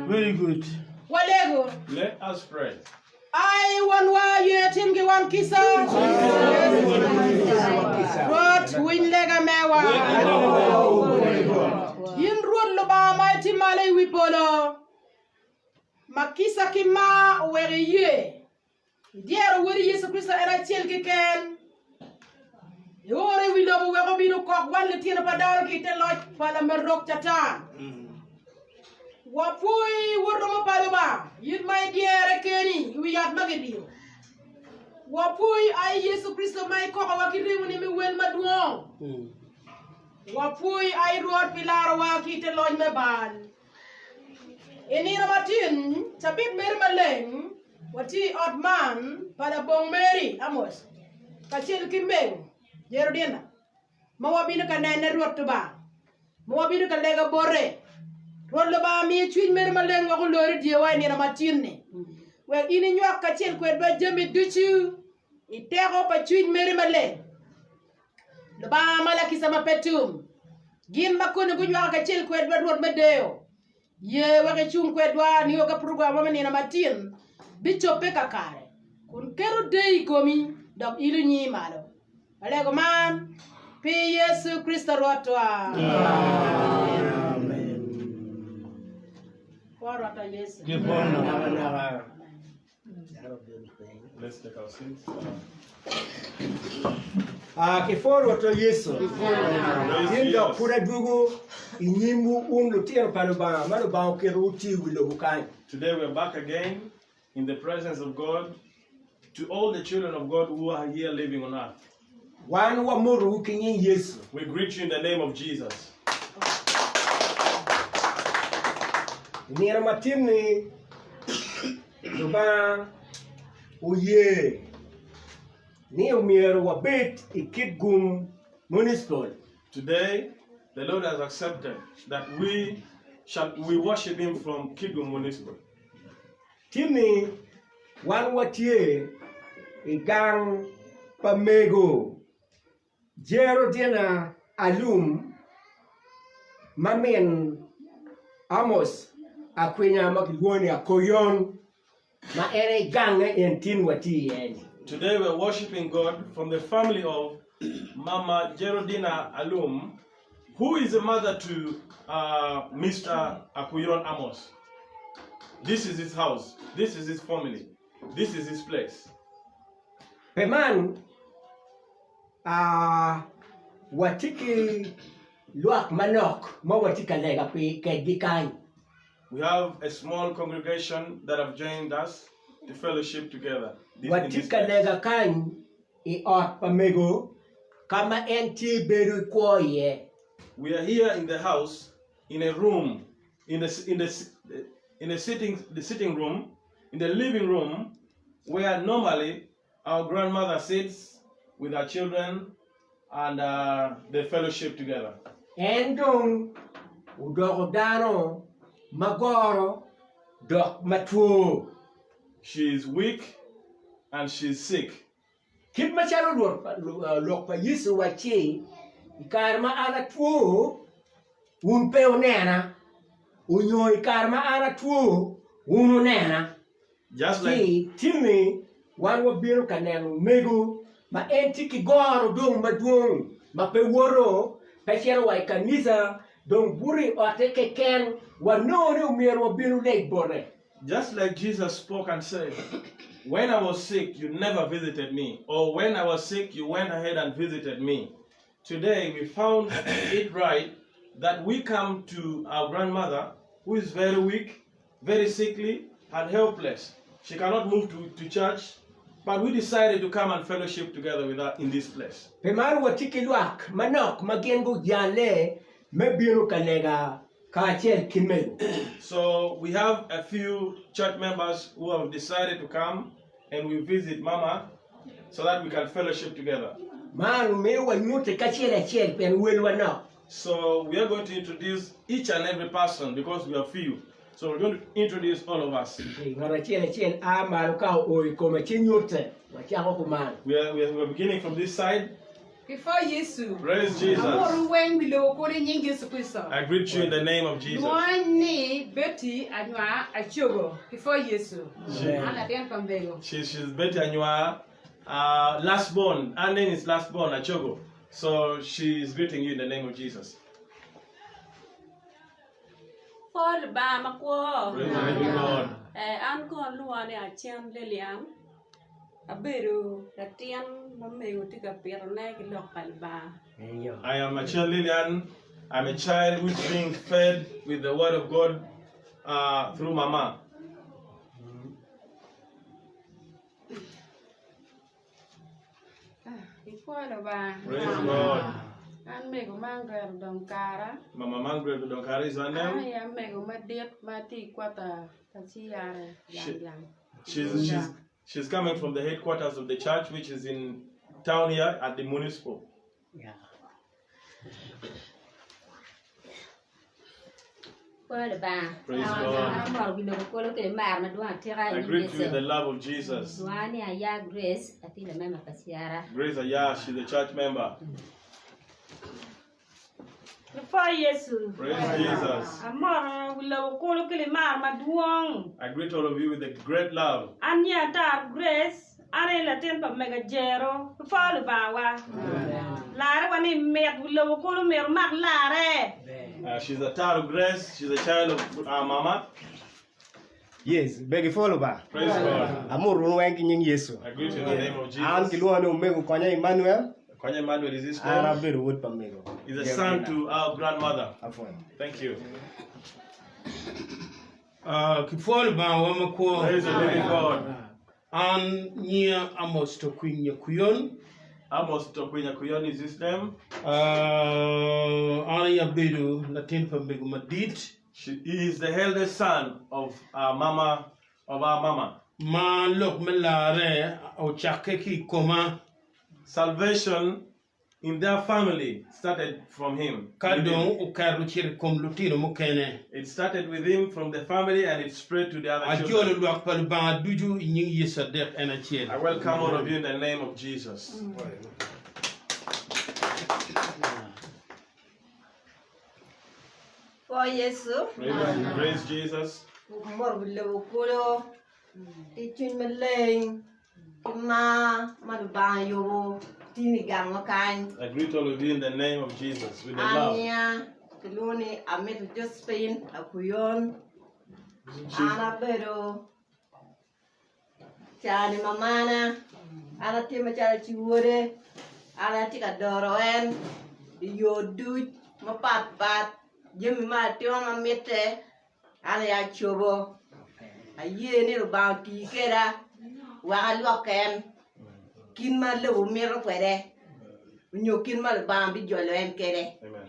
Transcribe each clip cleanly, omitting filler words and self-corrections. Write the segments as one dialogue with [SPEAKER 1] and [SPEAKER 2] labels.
[SPEAKER 1] Very good.
[SPEAKER 2] Let us pray.
[SPEAKER 3] I want you to give one kiss. Rot win lega mewa. Yin rot loba mighty male wipolo. Makisa kima were ye. Dear wori Yesu Christ era tiel kiken. Yore wi lobo we ko binu kok wan le tiena padal ki te loj pala merok tatan. Wapui wurma paloma yin mai diere keni wi yat magedi wapui ay Yesu Kristo mai ko wakiri ni mi wel madwong wapui ay ruot pilar wa kite loj me ban eni ramatin tabit mer maleng wati otman pada bong Mary amos kachil kimbeng jerodina mawabina kanene ruot ba mawabina kalega borre Rolla ba mi chuin mer maleng wa ko lori die wa ni na matine we ini nyak ka chen kwet ba jemi duchu itego pa chuin mer maleng lo ba mala ki sama petum gin ba ko ne bu nyak ka chen kwet ba rod medeo ye wa ka chung kwet wa ni ka program ma ni na matin bicho pe ka kare kun kero dei komi dok ilu ni malo ale go man pe Yesu Kristo rotwa
[SPEAKER 2] Let's take our seats.
[SPEAKER 1] Kiforo to Yesu. Yinga kura dugu inyimu unlu tiero paluba maluba ukiruti wilobukai.
[SPEAKER 2] Today we are back again in the presence of God to all the children of God who are here living on earth.
[SPEAKER 1] Wan wa muru kinyin Yesu.
[SPEAKER 2] We greet you in the name of Jesus.
[SPEAKER 1] Nira matimni luba uye ni umiero wa bet ikidgum municipal.
[SPEAKER 2] Today the Lord has accepted that we worship him from Kigum Municipal.
[SPEAKER 1] Timni wan watie igang pamego jero dina alum mamen amos akwenya makigoni akoyon ma ere gange entin wati yani.
[SPEAKER 2] Today we are worshiping God from the family of Mama Gerodina Alum, who is a mother to Mr. Akuyon Amos. This is his house. This is his family. This is his place.
[SPEAKER 1] Peman watiki luak manok mo watika lega pe kegikai.
[SPEAKER 2] We have a small congregation that have joined us to fellowship together.
[SPEAKER 1] Watika lega kain I ot pamego kama enti beru koye.
[SPEAKER 2] We are here in the house, in a room, in the sitting room, in the living room where normally our grandmother sits with our children and they fellowship together.
[SPEAKER 1] Endong udogodano magoro dok matuo.
[SPEAKER 2] She is weak and she's sick.
[SPEAKER 1] Kit machalo lok pa Yesu wachi ikarma ana tuo un peo nena unyo ikarma ana tuo unu nena.
[SPEAKER 2] Just like
[SPEAKER 1] Timi wan wabiro kaneno Mego ma entiki goro dong maduong ma pe woro pechero wa kanisa dong buri oteke ken wanone umiro wabiro late bone.
[SPEAKER 2] Just like Jesus spoke and said, when I was sick, you never visited me. Or when I was sick, you went ahead and visited me. Today, we found it right that we come to our grandmother, who is very weak, very sickly, and helpless. She cannot move to church, but we decided to come and fellowship together with her in this place.
[SPEAKER 1] Pemaru watiki luak manok magengo jale mebiro kanega kachel kimego.
[SPEAKER 2] So we have a few church members who have decided to come and we visit Mama so that we can fellowship together.
[SPEAKER 1] Manu me wa nyute kachel pen welwa no.
[SPEAKER 2] So we are going to introduce each and every person because we are few. So we're going to introduce all of us.
[SPEAKER 1] Ngara chel a maru ka oi koma chinyute wachako kuman.
[SPEAKER 2] We are beginning from this side.
[SPEAKER 3] Before Yesu.
[SPEAKER 2] Praise Jesus.
[SPEAKER 3] Amoru wen bilo ko ni nyingi Yesu Kristo.
[SPEAKER 2] I greet you in the name of Jesus.
[SPEAKER 3] Mwani Betty anwa achogo before Yesu. Ala den pambego.
[SPEAKER 2] She's Betty Anywa, last born. Her name is last born Achogo. So she's greeting you in the name of Jesus.
[SPEAKER 4] Paul ba makwo.
[SPEAKER 2] Praise the living God.
[SPEAKER 4] An ko luane a chiam leliam. Aberu ratian mamego tika pirne ki lokal ba.
[SPEAKER 2] I am a child Lillian. I'm a child who's being fed with the word of God through Mama.
[SPEAKER 4] Paul ba.
[SPEAKER 2] Praise God.
[SPEAKER 4] An mego mangre donkara.
[SPEAKER 2] Mama Margaret Donkara is her name.
[SPEAKER 4] Ay am mego madet mati kwata C.E.R.
[SPEAKER 2] She's coming from the headquarters of the church, which is in town here at the municipal.
[SPEAKER 1] Yeah.
[SPEAKER 4] Paul ba.
[SPEAKER 2] Praise God.
[SPEAKER 4] Amor bilo ko lo ke mar na duan tira
[SPEAKER 2] I greet you with the love of Jesus.
[SPEAKER 4] Duani aya Grace ati le mema pasiara.
[SPEAKER 2] Grace Aya, she's a church member.
[SPEAKER 5] Before Yesu.
[SPEAKER 2] Praise Jesus.
[SPEAKER 5] Amor bilo ko lo ke mar maduong.
[SPEAKER 2] I greet all of you with a great love.
[SPEAKER 5] Anya tar Grace are la ten pa mega Ajero. Before lo ba wa. Lara wani met bilo ko lo mer mag lare.
[SPEAKER 2] She's a child of Grace. She's a child of our Mama.
[SPEAKER 1] Yes, begi follow ba.
[SPEAKER 2] Praise God.
[SPEAKER 1] Amor wengi nying Yesu.
[SPEAKER 2] I greet you in the name of
[SPEAKER 1] An
[SPEAKER 2] Jesus.
[SPEAKER 1] kiluano Mego konya Emmanuel.
[SPEAKER 2] Kwanya Emmanuel is his
[SPEAKER 1] Ara
[SPEAKER 2] name.
[SPEAKER 1] beru wood pa Mego.
[SPEAKER 2] He's a son to our grandmother.
[SPEAKER 1] Afwan.
[SPEAKER 2] Thank you.
[SPEAKER 6] Kifol ba wa makwo
[SPEAKER 2] Praise the living God.
[SPEAKER 6] an nyia amos to kwinya kuyon
[SPEAKER 2] Amos Tokwinya Kuyon is his name.
[SPEAKER 6] an ya bedu na tin fa mbegu madit
[SPEAKER 2] He is the eldest son of our mama,
[SPEAKER 6] ma lok melare o chakke ki koma
[SPEAKER 2] Salvation in their family started from him.
[SPEAKER 6] kadon o karu chir kom lutino mo kene
[SPEAKER 2] It started with him from the family and it spread to the
[SPEAKER 6] a
[SPEAKER 2] other
[SPEAKER 6] jolo
[SPEAKER 2] children.
[SPEAKER 6] lok pal ba duju nyi yesa dek ena chiel
[SPEAKER 2] I welcome all of you in the name of Jesus.
[SPEAKER 7] For Yesu,
[SPEAKER 2] Praise Jesus.
[SPEAKER 7] mor bilo kulo, ichun meleng, kina madubang yobo, tinigang makan,
[SPEAKER 2] I greet all of you in the name of Jesus with the love.
[SPEAKER 7] anya, kiluni amit Josephine, akuyon, ana pero, chani mamana, ana tima chali chiwore, ana tika doroen, yodu, mapat, jemi ma tiwa mamete, ana ya chobo, aye ni rubang tikera, wakaluaken, kin ma le umiro kwere, unyokin ma rubang bi jolo en kere,
[SPEAKER 2] Amen.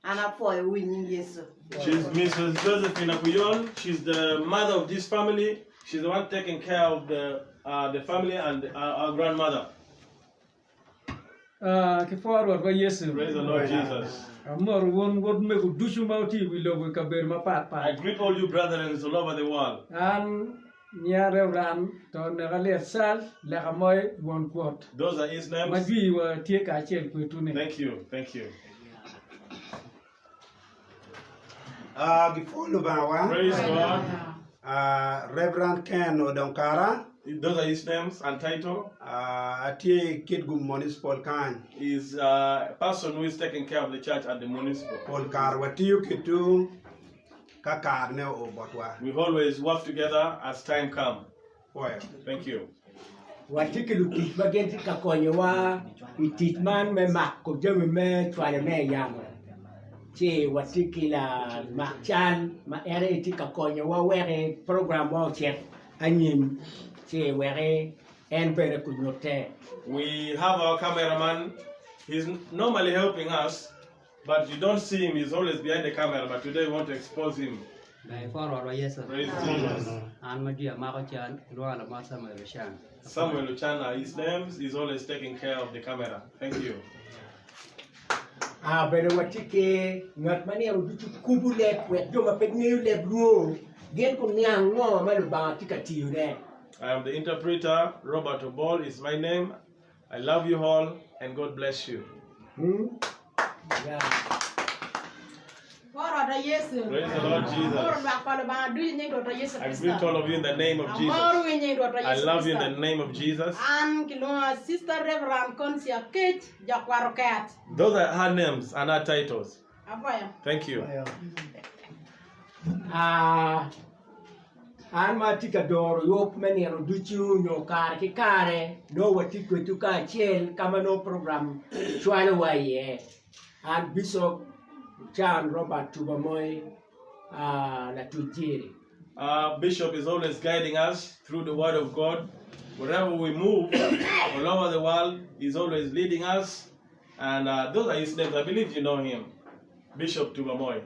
[SPEAKER 7] ana foy winning Yesu.
[SPEAKER 2] She's Mrs. Josephine Akuyon. She's the mother of this family. She's the one taking care of the family and our grandmother.
[SPEAKER 8] Ke forward wa Yesu.
[SPEAKER 2] Praise the Lord Jesus.
[SPEAKER 8] Amor won Mego dushu mauti we love ka ber ma pat
[SPEAKER 2] I
[SPEAKER 8] pat.
[SPEAKER 2] greet all you brethren all over the world.
[SPEAKER 8] An nyare ran to ne gale sal le gamoy won quote.
[SPEAKER 2] Those are his names.
[SPEAKER 8] Majui wa tie ka chel ku tune.
[SPEAKER 2] Thank you. Thank you.
[SPEAKER 9] Before Lubanga,
[SPEAKER 2] Praise God.
[SPEAKER 9] Reverend Ken Odonkara,
[SPEAKER 2] Those are his names and title.
[SPEAKER 9] Atie Kidgum Municipal Kan,
[SPEAKER 2] Is a person who is taking care of the church at the municipal.
[SPEAKER 9] Polkar Watiu Kitu, Kakarne Obotwa.
[SPEAKER 2] We always work together as time comes.
[SPEAKER 9] Well,
[SPEAKER 2] Thank you.
[SPEAKER 1] Watiki luki bagenti kakonyo wa ititman me mak ko jemi me chwale me yama. Che watiki la makchan ma ere iti kakonyo wa were program wa chet anyim che were en bere kunyote.
[SPEAKER 2] We have our cameraman. He's normally helping us, but you don't see him. He's always behind the camera. But today we want to expose him. Praise Jesus. Samuel Luchana, his name. He's always taking care of the camera. Thank you.
[SPEAKER 1] Bere watiki ngat mani uduchu kubu lep wet joma pegniu lep ruo. Gen kun nyang ngo ma Lubanga tika tiure.
[SPEAKER 2] I am the interpreter. Robert Obol is my name. I love you all and God bless you.
[SPEAKER 1] Yeah.
[SPEAKER 2] Praise the Lord Jesus. I greet all of you in the name of Jesus. I love you in the name of Jesus.
[SPEAKER 3] Sister Reverend Consia Kate Jakwarokat.
[SPEAKER 2] Those are her names and her titles. Thank you.
[SPEAKER 1] An ma tika doro yok meni ro duchu no kar ki kare no wati kwetu ka chel kama no program chwale waye an Bishop John Robert Tubamoy na tujiri.
[SPEAKER 2] Bishop is always guiding us through the word of God. Wherever we move, all over the world, he's always leading us. And those are his names. I believe you know him. Bishop Tubamoy.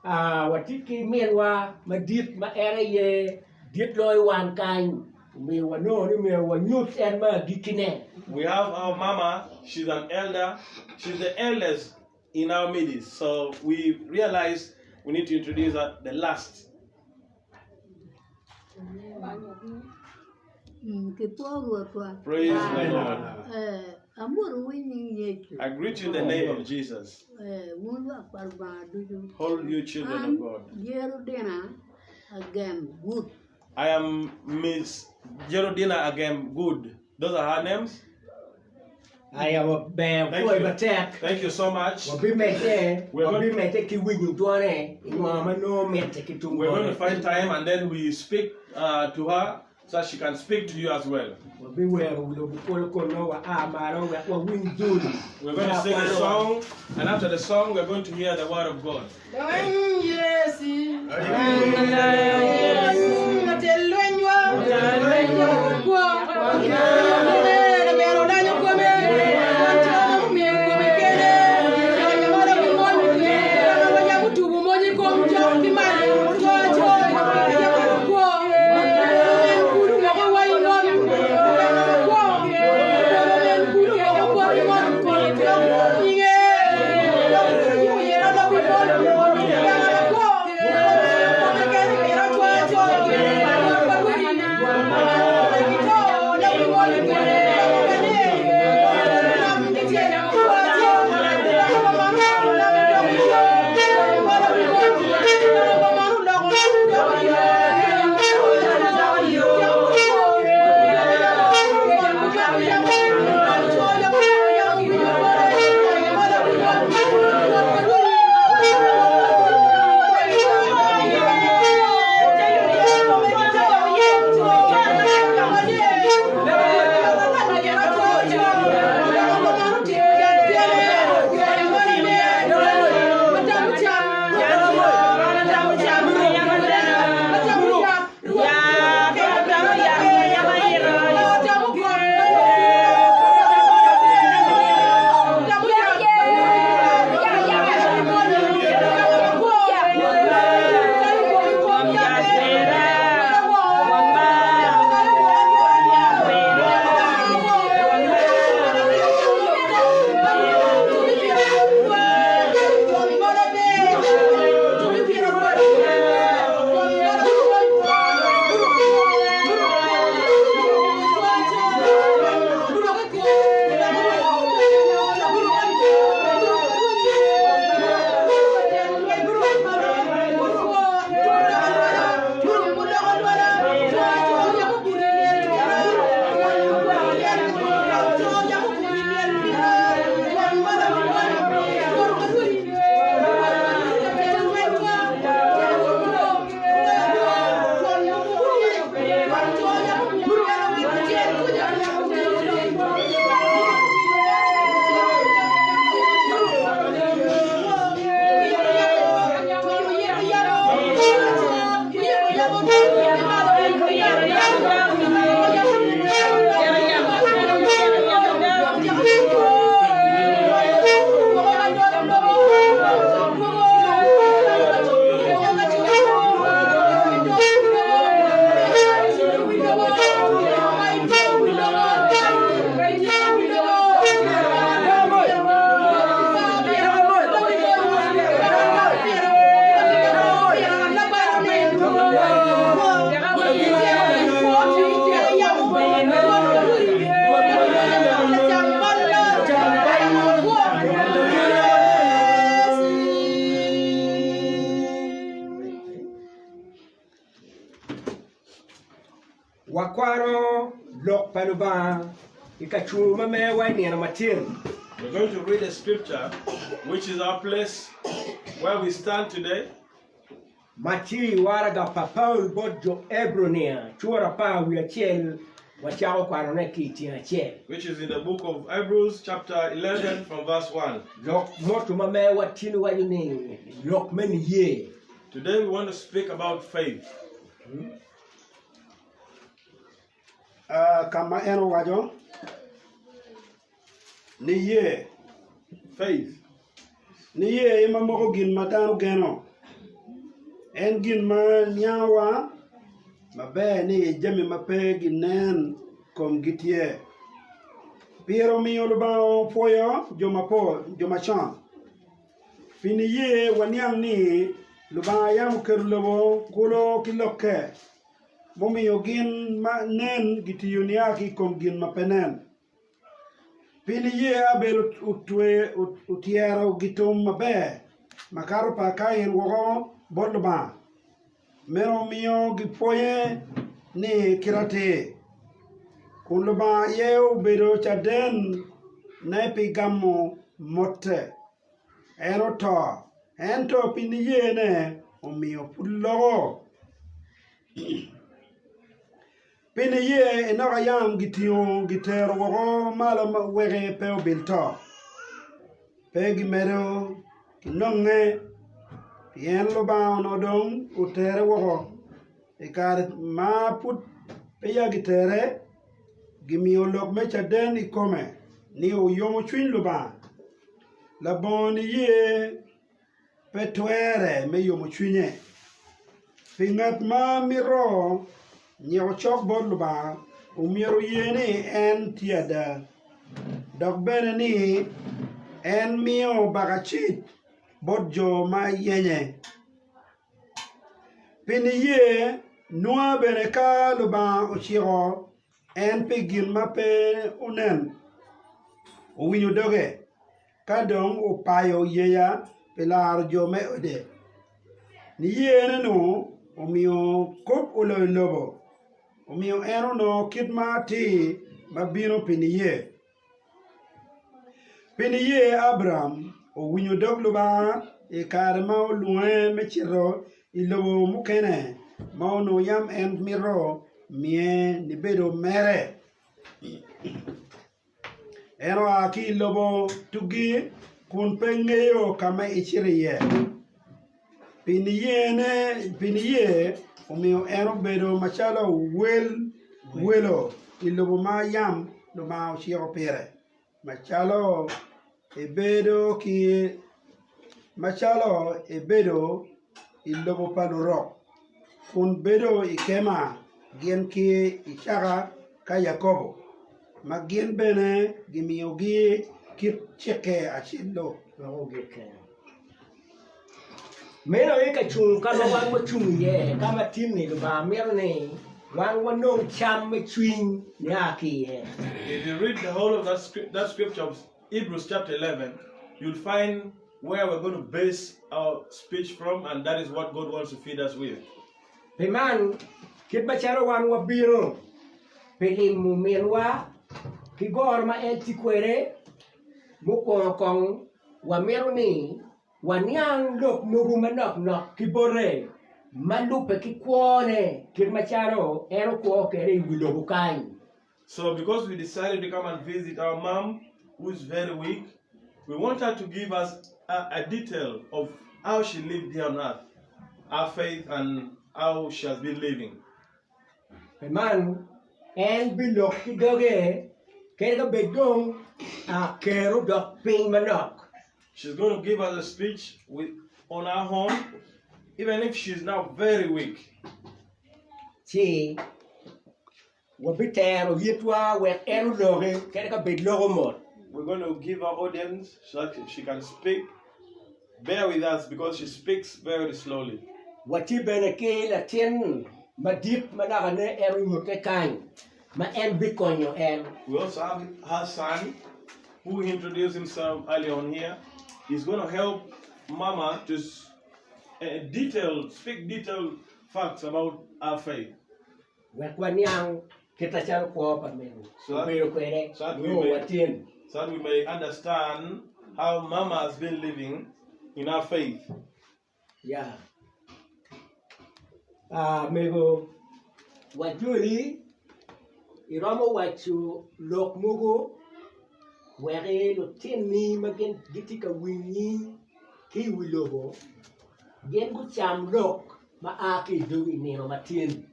[SPEAKER 1] Watiki mienwa madit ma ere ye dit loy wan kain me wano ni me wanyut en ma gikine.
[SPEAKER 2] We have our mama. She's an elder. She's the eldest in our midst. So we realized we need to introduce her the last. Praise the Lord. I greet you in the name of Jesus. All you children of God. I am Miss Jerodina again good. Those are her names.
[SPEAKER 1] I am a bear
[SPEAKER 2] Thank
[SPEAKER 1] boy
[SPEAKER 2] you.
[SPEAKER 1] batek.
[SPEAKER 2] Thank you so much.
[SPEAKER 1] Wabi mete,
[SPEAKER 2] We're
[SPEAKER 1] wabi
[SPEAKER 2] going-
[SPEAKER 1] mete ki winyu tuane. Mama no mete ki
[SPEAKER 2] We're going to
[SPEAKER 1] tungone.
[SPEAKER 2] find time and then we speak to her so that she can speak to you as well.
[SPEAKER 1] Wabi we ulo bukolo kono wa amaro wa win duli.
[SPEAKER 2] We're going to sing a song, and after the song, we're going to hear the word of God.
[SPEAKER 1] wakwaro lok panuba ikachu mame wani na matir.
[SPEAKER 2] We're going to read a scripture, which is our place where we stand today.
[SPEAKER 1] Mati waraga papaul bodjo ebronia chura pa wiachel wachao kwarone kiti achel.
[SPEAKER 2] Which is in the book of Hebrews, chapter 11, from verse 1.
[SPEAKER 1] Lok motu mame watinu wayuni lok meni ye.
[SPEAKER 2] Today we want to speak about faith.
[SPEAKER 9] Kama eno wajo. Niye.
[SPEAKER 2] Faith.
[SPEAKER 9] Niye ima moko gin matano geno. En gin ma nyawa. Mabe ni jami mape ginen kom gitie. Piero miyo lubao poyo joma chan. Fini ye wanyam ni lubang yam kerlobo kulo kiloke. Momiyo gin ma nen gitiyuniaki kom gin mapenen. Pini ye abel utiera gitum mabe. Makaro pa kain wogo bodba. Mero miyo gipoye ni kirate. Kunluba ye ubedo chaden nepi gamo mote. Ento pini ye ne omiyo pulo. Pini ye enoga yam gitiyo gitero wogo malo wege peo bilto. Pegi mero kinonge yen loba onodong utere wogo. Ikar ma put peya gitere gimiyo lok mecha den ikome ni uyomo chwin loba. Laboni ye petwere me yomo chwinye. Pingat ma miro nyo chok bod ba umiro yene en tiada dok bene ni en mio bagachit bod jo ma yenye pini ye noa bene ka luba ochiro en pigin ma pe unen uwinyo doge kadong upayo yeya pilar jo me ode ni yene no umio kop ulo lobo Omiyo eno no kitma ti mabino piniye. Piniye Abraham o winyo dogluba e karma o luwe mechiro ilobo mukene ma no yam en miro mie nibedo mere. Eno aki lobo tugi kun pengeyo kama ichiriye. Piniye Omiyo eno bedo machalo welo ilobo ma yam no ma ochiego pire. Machalo ebedo ilobo paduro. Kun bedo ikema gien ki ichaga ka Yakobo. Ma gien bene gimiyogi kip cheke achilo.
[SPEAKER 1] Mero eka chung kama wang chung ye kama timni luba mero ne wang wanong cham chwing nyaki ye.
[SPEAKER 2] If you read the whole of that scripture of Hebrews chapter 11, you'll find where we're going to base our speech from, and that is what God wants to feed us with.
[SPEAKER 1] Piman kit bacharo wang wabiro pelimu menwa kigor ma etikwere mukong wa mero ni Wanyang lok nugu manok nok kibore malupe kikwone kirmacharo ero ko kere wilobu kain.
[SPEAKER 2] So because we decided to come and visit our mom who is very weak, we want her to give us a detail of how she lived here on earth, our faith and how she has been living.
[SPEAKER 1] Man en bilok kidoge kere bedong a kero dok ping manok.
[SPEAKER 2] She's going to give us a speech on her own, even if she's now very weak.
[SPEAKER 1] Si wabitero yitwa we ero doge kere ka bedlogo mor.
[SPEAKER 2] We're going to give our audience so that she can speak. Bear with us because she speaks very slowly.
[SPEAKER 1] Wati beneke la tien madip managane ero yote kain. Ma en bikonyo en.
[SPEAKER 2] We also have her son, who introduced himself earlier on here. He's going to help Mama to speak detailed facts about our faith.
[SPEAKER 1] Wekwanyang kita chal kwa pa mego.
[SPEAKER 2] So
[SPEAKER 1] Pero kwere.
[SPEAKER 2] so
[SPEAKER 1] No watin.
[SPEAKER 2] so that we may understand how Mama has been living in her faith.
[SPEAKER 1] Yeah. Mego. Wajuli. Iromo wachu lok mugo. Were lo tin ni magen gitika winyi ki wilogo. Gen gu cham lok ma aki dogi nino matin.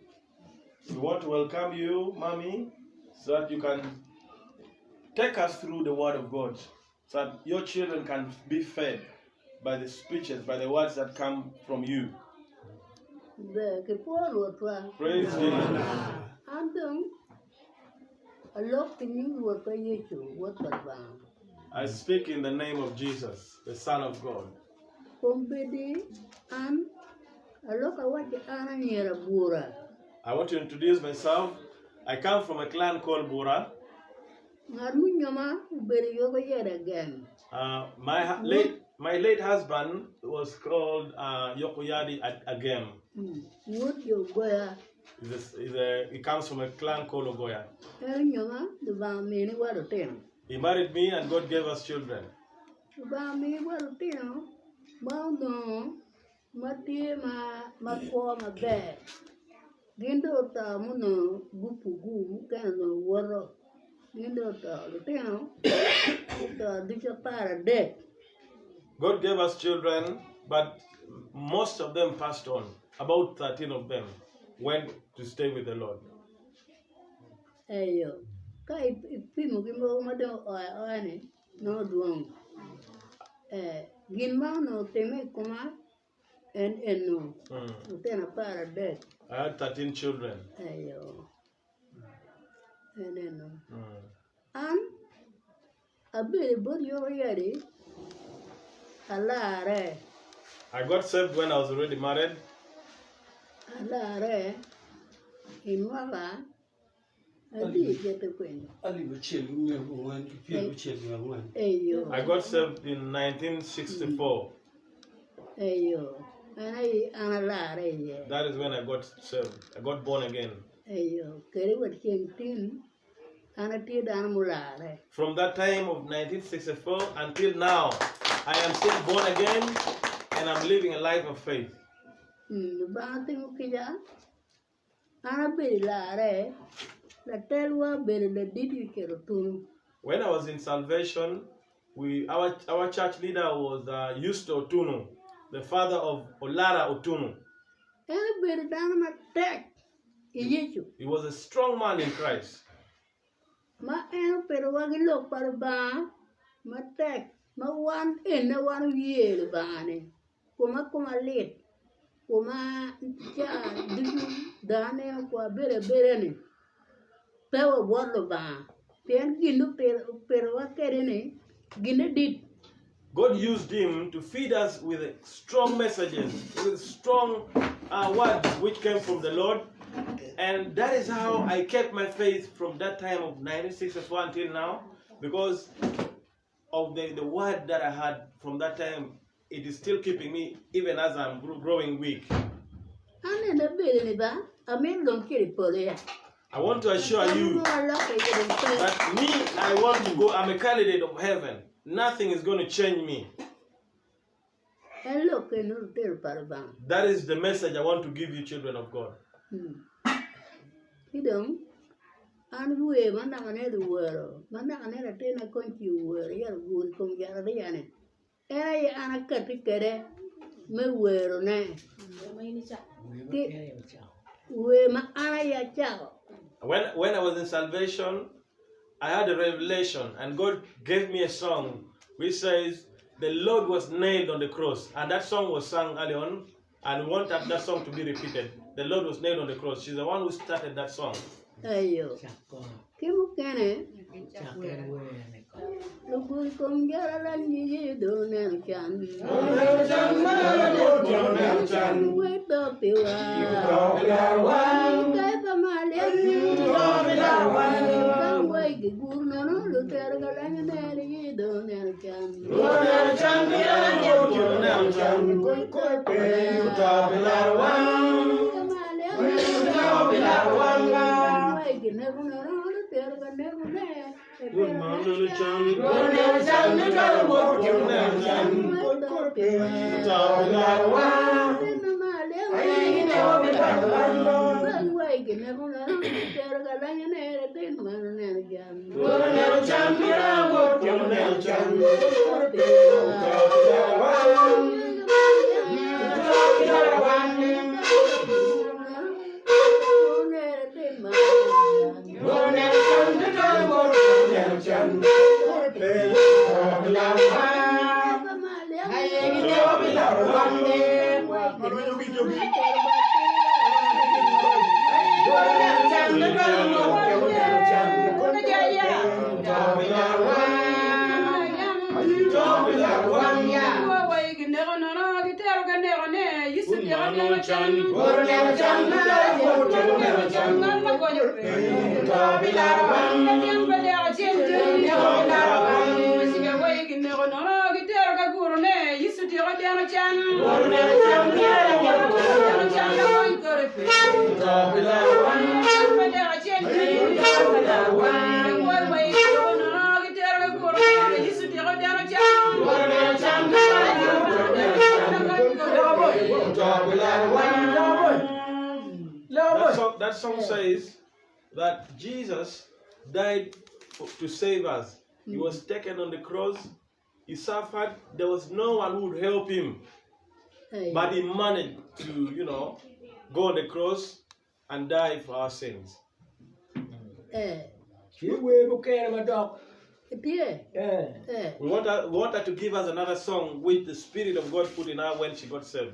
[SPEAKER 2] We want to welcome you, Mommy, so that you can take us through the Word of God, so that your children can be fed by the speeches, by the words that come from you. Praise Jesus. I speak in the name of Jesus, the Son of God. I want to introduce myself. I come from a clan called Bura. My late husband was called Yokoyadi Agem. He comes from a clan called Ogoya. He married me and God gave us children. God gave us children, but most of them passed on. About 13 of them went to stay with the Lord. I had 13 children. I got saved when I was already married. I got saved in 1964. That is when I got saved. I got born again. From that time of 1964 until now, I am still born again and I'm living a life of faith. When I was in salvation, our church leader was Yusto Otunu, the father of Olara Otunu. He was a strong man in Christ. God used him to feed us with strong messages, with strong words which came from the Lord. And that is how I kept my faith from that time of 1964 until now, because of the word that I had from that time. It is still keeping me even as I'm growing weak. I want to assure you that I want to go, I'm a candidate of heaven. Nothing is going to change me. That is the message I want to give you, children of God. When I was in salvation, I had a revelation, and God gave me a song which says, "The Lord was nailed on the cross," and that song was sung early on, and we want that song to be repeated. The Lord was nailed on the cross. She's the one who started that song. That song says that Jesus died to save us. He was taken on the cross. He suffered. There was no one who would help him. But he managed to, go on the cross and die for our sins.
[SPEAKER 1] We
[SPEAKER 2] want her to give us another song which the Spirit of God put in her when she got saved.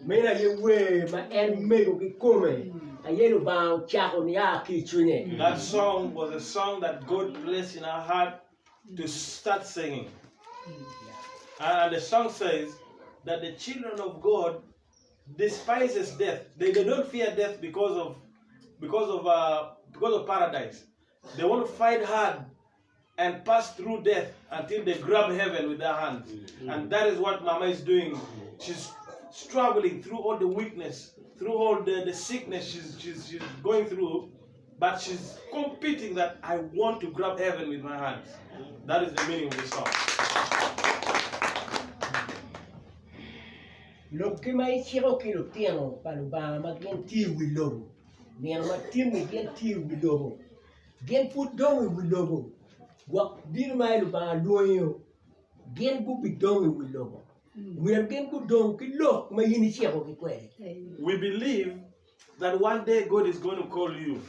[SPEAKER 1] Mena ye we ma en Mego ki come. Ajero ba chako ni aki chune.
[SPEAKER 2] That song was a song that God placed in our heart to start singing. And the song says that the children of God despises death. They don't fear death because of paradise. They want to fight hard and pass through death until they grab heaven with their hands. And that is what Mama is doing. She's struggling through all the weakness, through all the sickness she's going through, but she's competing that I want to grab heaven with my hands. That is the meaning of the song.
[SPEAKER 1] Lo que mai chiro kilo piano palu ba ma gen ti wilobo. Nian ma tim mi gen ti wilobo. Gen put dong wilobo. Wa dir mai lu ba loyo. Gen bu bi dong wilobo. We am gen bu dong ki lo ma yini chiro ki kwere.
[SPEAKER 2] We believe that one day God is going to call you.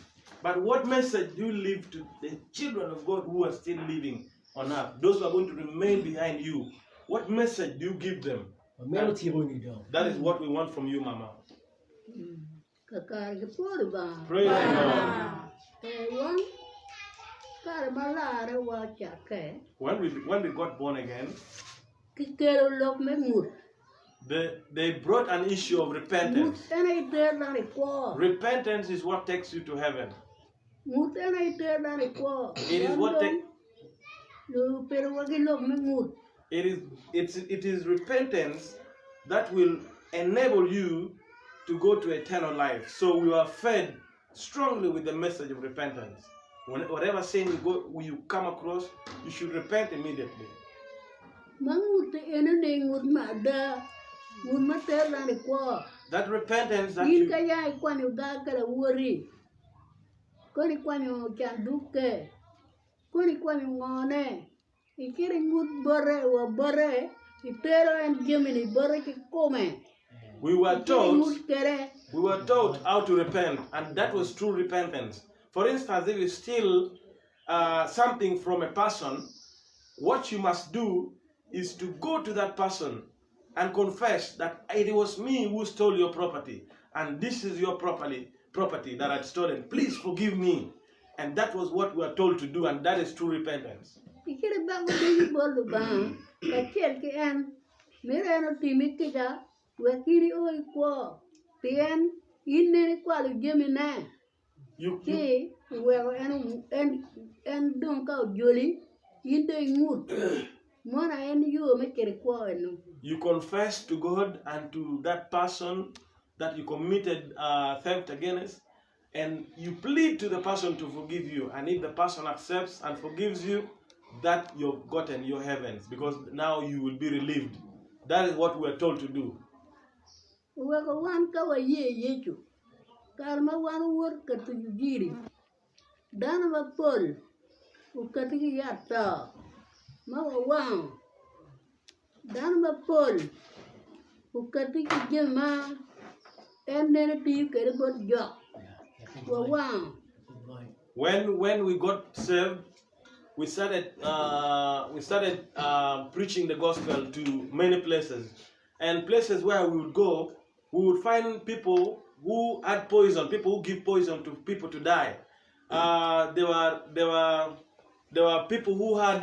[SPEAKER 2] But what message do you leave to the children of God who are still living on earth? Those who are going to remain behind you. What message do you give them? That is what we want from you, Mama. Praise the Lord. When we got born again, they brought an issue of repentance. Repentance is what takes you to heaven. It is what it is repentance that will enable you to go to eternal life. So we are fed strongly with the message of repentance. Whatever sin you come across, you should repent immediately. That repentance that you we were taught how to repent, and that was true repentance. For instance, if you steal something from a person, what you must do is to go to that person and confess that it was me who stole your property, and this is your property that I'd stolen. Please forgive me. And that was what we were told to do, and that is true repentance. You confess to God and to that person that you committed theft against, and you plead to the person to forgive you. And if the person accepts and forgives you, that you've gotten your heavens, because now you will be relieved. That is what we are told to do. When we got saved, we started preaching the gospel to many places, and places where we would go, we would find people who had poison, people who give poison to people to die. There were people who had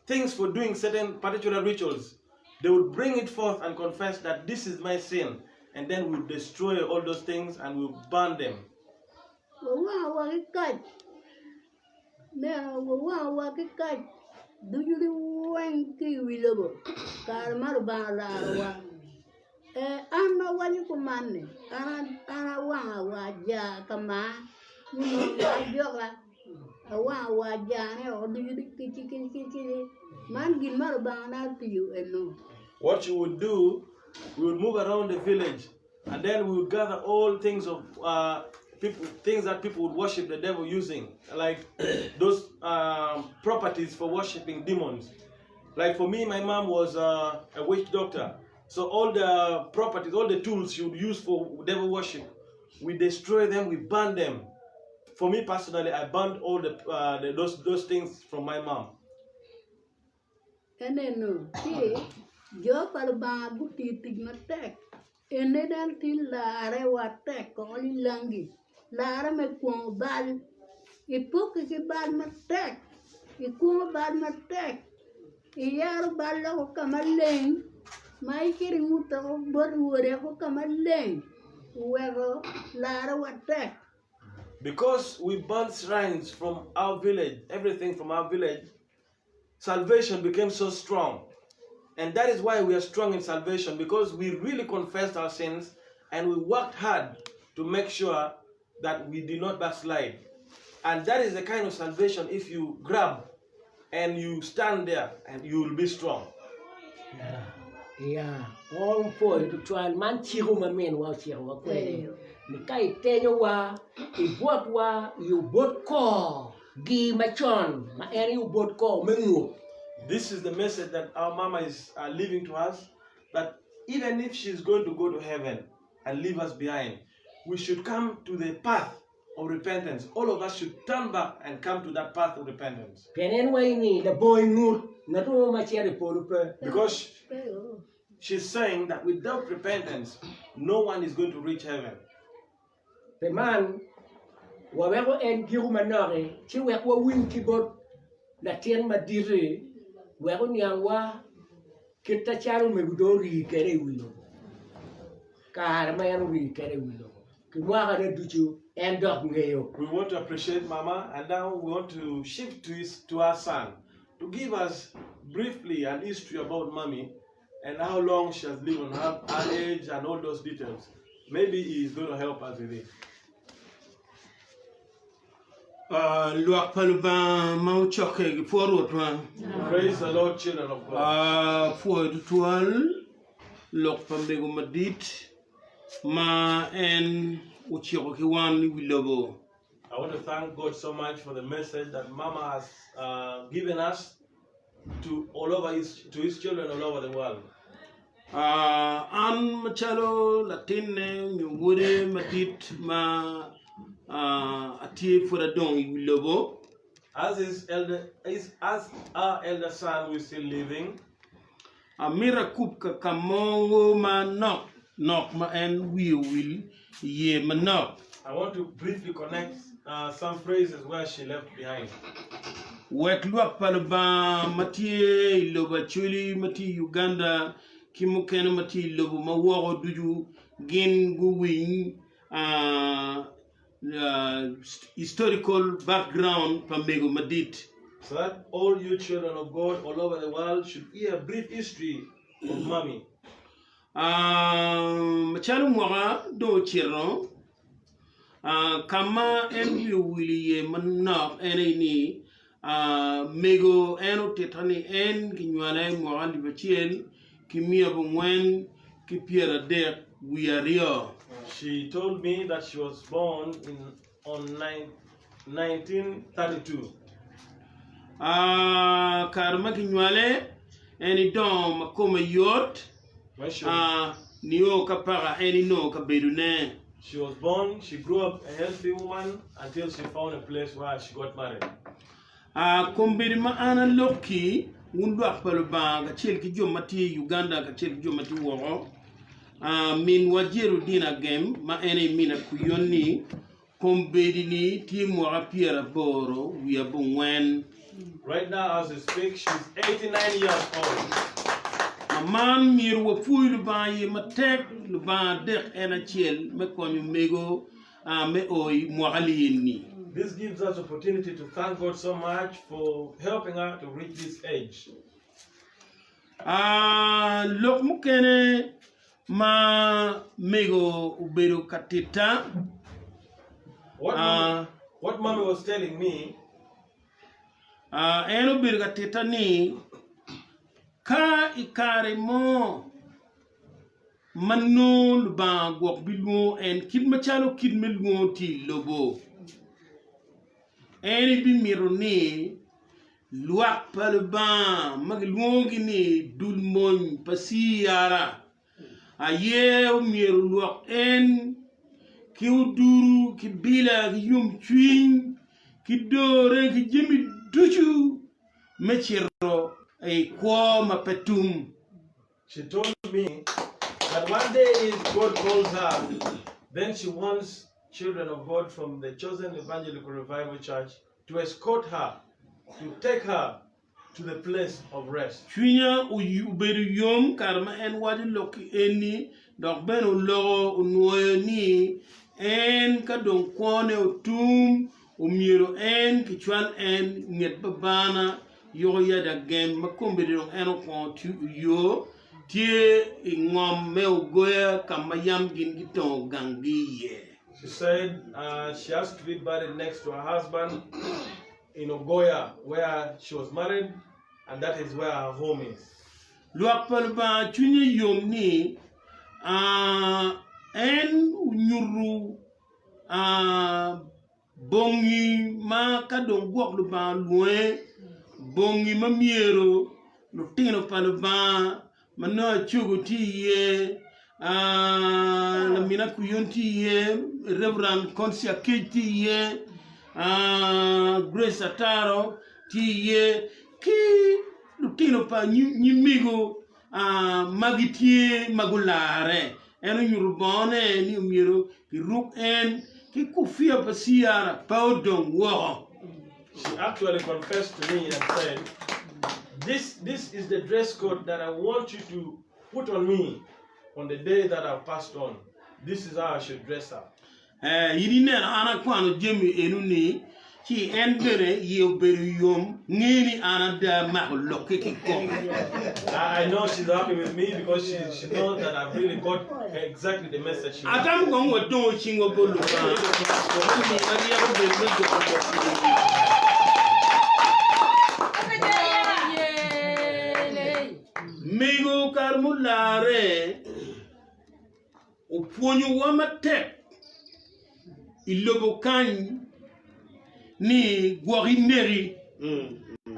[SPEAKER 2] things for doing certain particular rituals. They would bring it forth and confess that this is my sin, and then we would destroy all those things and we would burn them. What you would do, we would move around the village, and then we would gather all things of things that people would worship the devil using, like those properties for worshiping demons. Like for me, my mom was a witch doctor, so all the properties, all the tools she would use for devil worship, we destroy them, we burn them. For me personally, I burned all those things from my mom.
[SPEAKER 10] Enedan til lare wate koli langi. Lare me kuang bal. Ipuk ki bal matek. Ikuang bal matek. Iyar bal ko kamaleng. Mai kiri muta ko berwure ko kamaleng. Wego lare wate.
[SPEAKER 2] Because we burnt shrines from our village, everything from our village, salvation became so strong. And that is why we are strong in salvation, because we really confessed our sins and we worked hard to make sure that we did not backslide. And that is the kind of salvation if you grab and you stand there and you will be strong.
[SPEAKER 1] Yeah. All for to try man chihu mamen wa chihu wa kwe. Ni kai tenyo wa, ibot wa, you bot ko, gi machon, ma eri you bot ko mengu.
[SPEAKER 2] This is the message that our mama is leaving to us, that even if she's going to go to heaven and leave us behind, we should come to the path of repentance. All of us should turn back and come to that path of repentance. Because she's saying that without repentance, no one is going to reach heaven.
[SPEAKER 1] The man, whatever and give manore, she will win keyboard, Latin Madiri. Wego nyangwa kita charu megudori kere wilo karma yanu ri kere wilo kimwa kare duchu end up ngeyo.
[SPEAKER 2] We want to appreciate Mama, and now we want to shift to our son to give us briefly an history about Mommy and how long she has lived on her age and all those details. Maybe he is going to help us with it.
[SPEAKER 6] Praise
[SPEAKER 2] the Lord, children of God. I want to thank God so much for the message that Mama has given us to his children all over the world.
[SPEAKER 6] An machalo latine nyungure matit ma atie for a dong wilobo.
[SPEAKER 2] As our elder son who is still living.
[SPEAKER 6] Amira kupka kamongo ma nok ma en will ye ma nok.
[SPEAKER 2] I want to briefly connect some phrases where she left behind.
[SPEAKER 6] Wek luak palba matie loba chuli mati Uganda kimukena mati lobo mawo duju gin guwing historical background from Mego Madit.
[SPEAKER 2] So that all you children of God all over the world should hear a brief history of Mommy.
[SPEAKER 6] Machalu mwara do chiro. Kama enbi wili manap eneni Mego eno tetani en kinywana mwara libachiel kimia bungwen kipiera dek wiario.
[SPEAKER 2] She told me that she was born on 1932.
[SPEAKER 6] Karma kinyale eni dom makoma yot niyo kapara eni no kabedune.
[SPEAKER 2] She was born, she grew up a healthy woman until she found a place where she got married.
[SPEAKER 6] Kombedi ma ana loki wundu akpalo ba kachel ki jomati Uganda kachel ki jomati woro. Min Ajero dina game ma ene mina kuyoni kombedi ni timo apiera boro we are bungwen.
[SPEAKER 2] Right now as we speak, she's 89 years old.
[SPEAKER 6] A man mir wa fuy luba ye matek luba dek ena chiel me konyu Mego me oy mwali ni.
[SPEAKER 2] This gives us opportunity to thank God so much for helping her to reach this age.
[SPEAKER 6] Lok mukene ma Mego ubero katita.
[SPEAKER 2] What Mommy was telling me,
[SPEAKER 6] eno ubero katita ni ka ikare mo manul ba gwok bilwo en kid machalo kid melwo ti lobo. Eni bi mironi luak palba maglwongi ni dulmon pasiara. Aye miru luak en ki uduru ki bila ki yum chwing ki dore ki jimi duchu mechiro ay kwa mapetum.
[SPEAKER 2] she told me But one day God calls her. Then she wants children of God from the chosen evangelical revival church to escort her, to take her to the place of rest.
[SPEAKER 6] Chunya uberu yom karma en wadi loki eni dok ben ulogo unoyoni en kadon kone utum umiro en kichwal en nget babana yo yada gem makombiri dong en okon tu yo tie ingom me ugoya kamayam gin giton gangi ye.
[SPEAKER 2] She said she has to be buried next to her husband in Ogoya, where she was married, and that is where her home is.
[SPEAKER 6] Luak palba chunya yom ni en unyuru bongi ma kadong guak luba lue bongi ma miero lutino palba mano chugu ti ye la mina kuyon ti ye Reverend Konsia ti ye Grace Ataro ti ye ki lutino pa nyimigo magitie magulare eno nyurubone ni umiro ki ruk en ki kufia pa C.E.R paudong wo.
[SPEAKER 2] She actually confessed to me and said, this is the dress code that I want you to put on me on the day that I've passed on. This is how I should dress up.
[SPEAKER 6] Yini nena ana kwano jemi enu ni ki endere ye beru yom ngini ana da mahloke ki kom.
[SPEAKER 2] I know she's happy with me because she knows that I've really got exactly the message she wants.
[SPEAKER 6] Atam gong wa don chingo bolu ba. Ni ariya ko beru Mego karmulare uponyo wamate ilobo kan ni guarineri.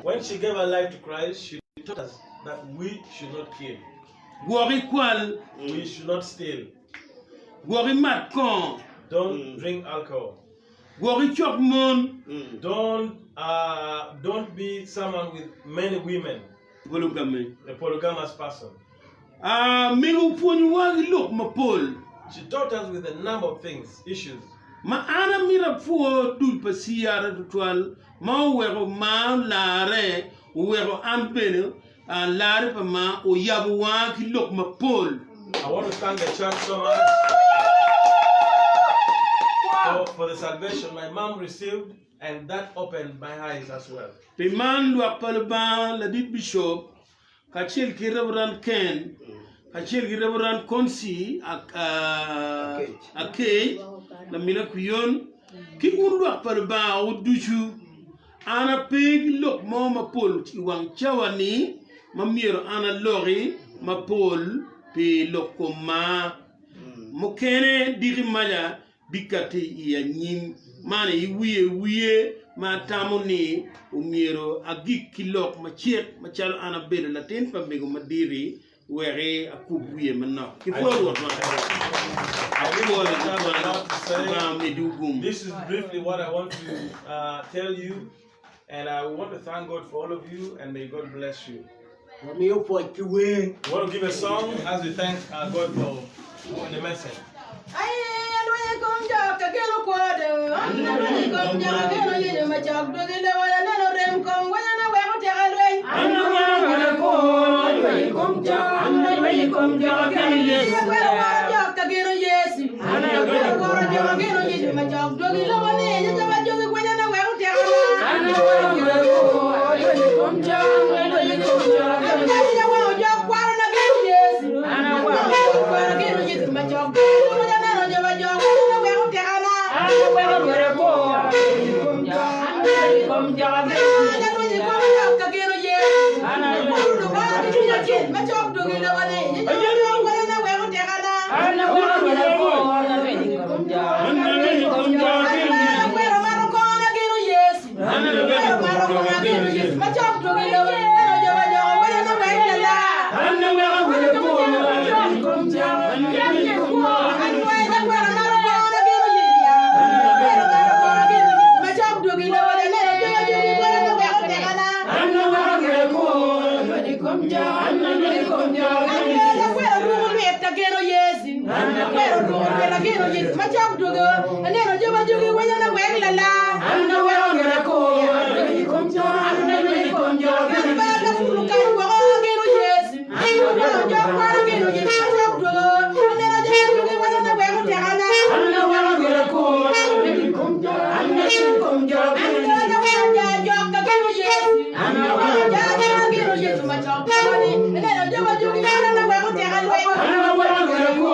[SPEAKER 2] When she gave her life to Christ, she taught us that we should not kill.
[SPEAKER 6] Guari kwal.
[SPEAKER 2] We should not steal.
[SPEAKER 6] Guari matkon.
[SPEAKER 2] Don't drink alcohol.
[SPEAKER 6] Guari chokmon.
[SPEAKER 2] Don't be someone with many women.
[SPEAKER 6] Polygamy.
[SPEAKER 2] A polygamous person.
[SPEAKER 6] Mego ponyo wagi look mapol.
[SPEAKER 2] She taught us with a number of things, issues.
[SPEAKER 6] Ma ana mira fuo dul pa C.E.R tual ma wero ma lare wero ambene lare pa ma o yabu wa ki lok ma pol.
[SPEAKER 2] I want to thank the church so much for the salvation my mom received, and that opened my eyes as well.
[SPEAKER 6] Pe man lu apalba la dit bishop kachel ki Reverend Ken kachel ki Reverend Konsi akej la mina kuyon ki undu apalba uduchu ana peg lok mo ma pol ti wang chawani ma miro ana lori ma pol pe lokoma mo kene diri mala bikati ya nyim mane wiye ma tamoni umiro agik kilok ma chiek ma chal ana bele latin pa mego madiri were akubuye manno ki forward
[SPEAKER 2] this is briefly what I want to tell you, and I want to thank God for all of you, and may God bless you. We want to give a song as we thank God for the message.
[SPEAKER 3] geno yesi. Pero no la geno yesi. Machok dugo. Aneno joma jugi wanya na weg lala. Anna wero ngera ko. Ikom jo. Anna ikom jo. Ba na furu ka wo geno yesi. Anna jo kwa geno yesi. Machok dugo. Aneno joma jugi wanya na weg lala. Anna wero ngera ko. Ikom jo. Anna ikom jo. Anna jo wanya jo ka geno yesi. Anna wero ja geno yesi machok dugo. Aneno joma jugi wanya na weg lala. Anna wero ngera ko.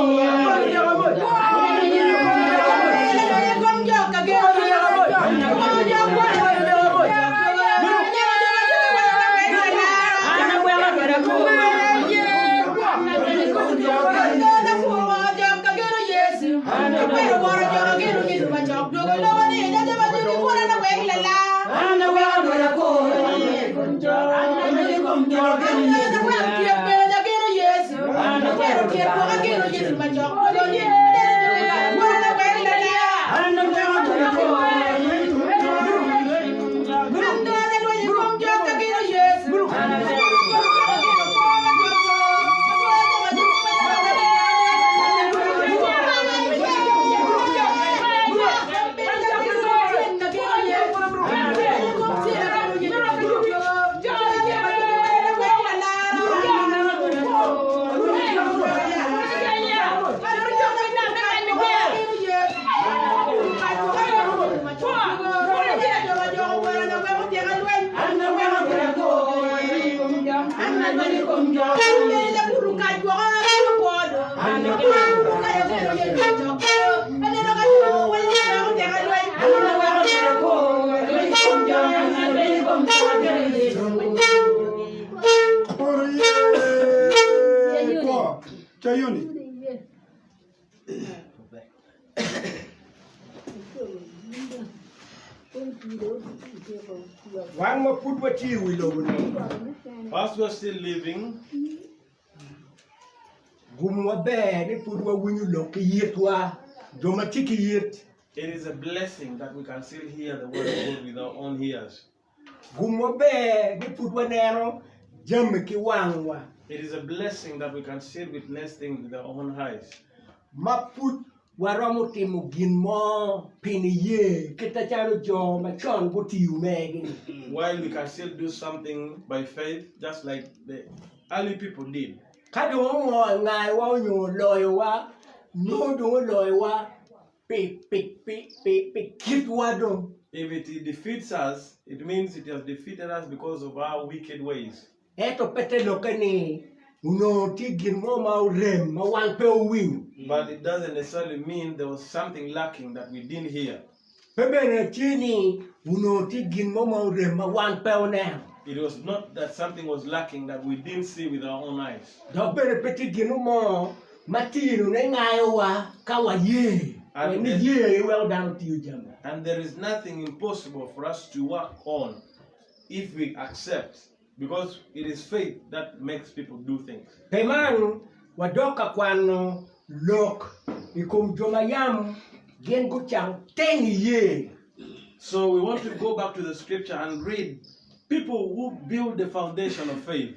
[SPEAKER 9] Chayuni.
[SPEAKER 1] One more put what you will over.
[SPEAKER 2] Whilst we're still living,
[SPEAKER 1] Gumwa bear, they put what when you look a year to a dramatic year.
[SPEAKER 2] it is a blessing that we can still hear the word of God with our own ears.
[SPEAKER 1] Gumwa bear, they put one arrow, Jamaki Wangwa.
[SPEAKER 2] It is a blessing that we can still witness things with our own eyes.
[SPEAKER 1] Ma put waramuti mugin mo piniye, Kitacharo Joe, my son, what you Megan.
[SPEAKER 2] While we can still do something by faith, just like the early people did.
[SPEAKER 1] Kado mo ngai wa nyo loywa, no do loywa, pick, kit wadom.
[SPEAKER 2] If it defeats us, it means it has defeated us because of our wicked ways.
[SPEAKER 1] Eto pete lokani, uno tigin mo maurem, mawang pe win.
[SPEAKER 2] But it doesn't necessarily mean there was something lacking that we didn't hear.
[SPEAKER 1] Pebene chini, uno tigin mo maurem, mawang pe now.
[SPEAKER 2] It was not that something was lacking that we didn't see with our own eyes.
[SPEAKER 1] Dobere pete ginu mo, matinu ne ngayowa, kawa ye.
[SPEAKER 2] And
[SPEAKER 1] When ye, well down to you, Jama.
[SPEAKER 2] And there is nothing impossible for us to work on if we accept, because it is faith that makes people do things.
[SPEAKER 1] Peman, wadoka kwano, lok, ikum jomayam, gengu chang, 10 years.
[SPEAKER 2] So we want to go back to the scripture and read people who build the foundation of faith.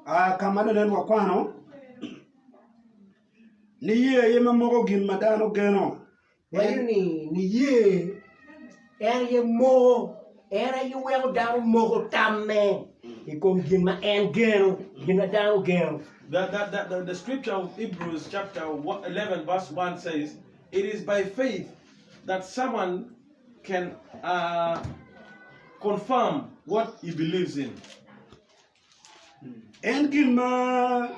[SPEAKER 9] Kamada den wakwano. Ni ye mamogo gin madano geno.
[SPEAKER 1] Ni ye, ye mo, ye well down mo tamme. Ikum gin and geno, gina down geno.
[SPEAKER 2] The scripture of Hebrews chapter 11 verse 1 says, it is by faith that someone can confirm what he believes in.
[SPEAKER 9] Engin ma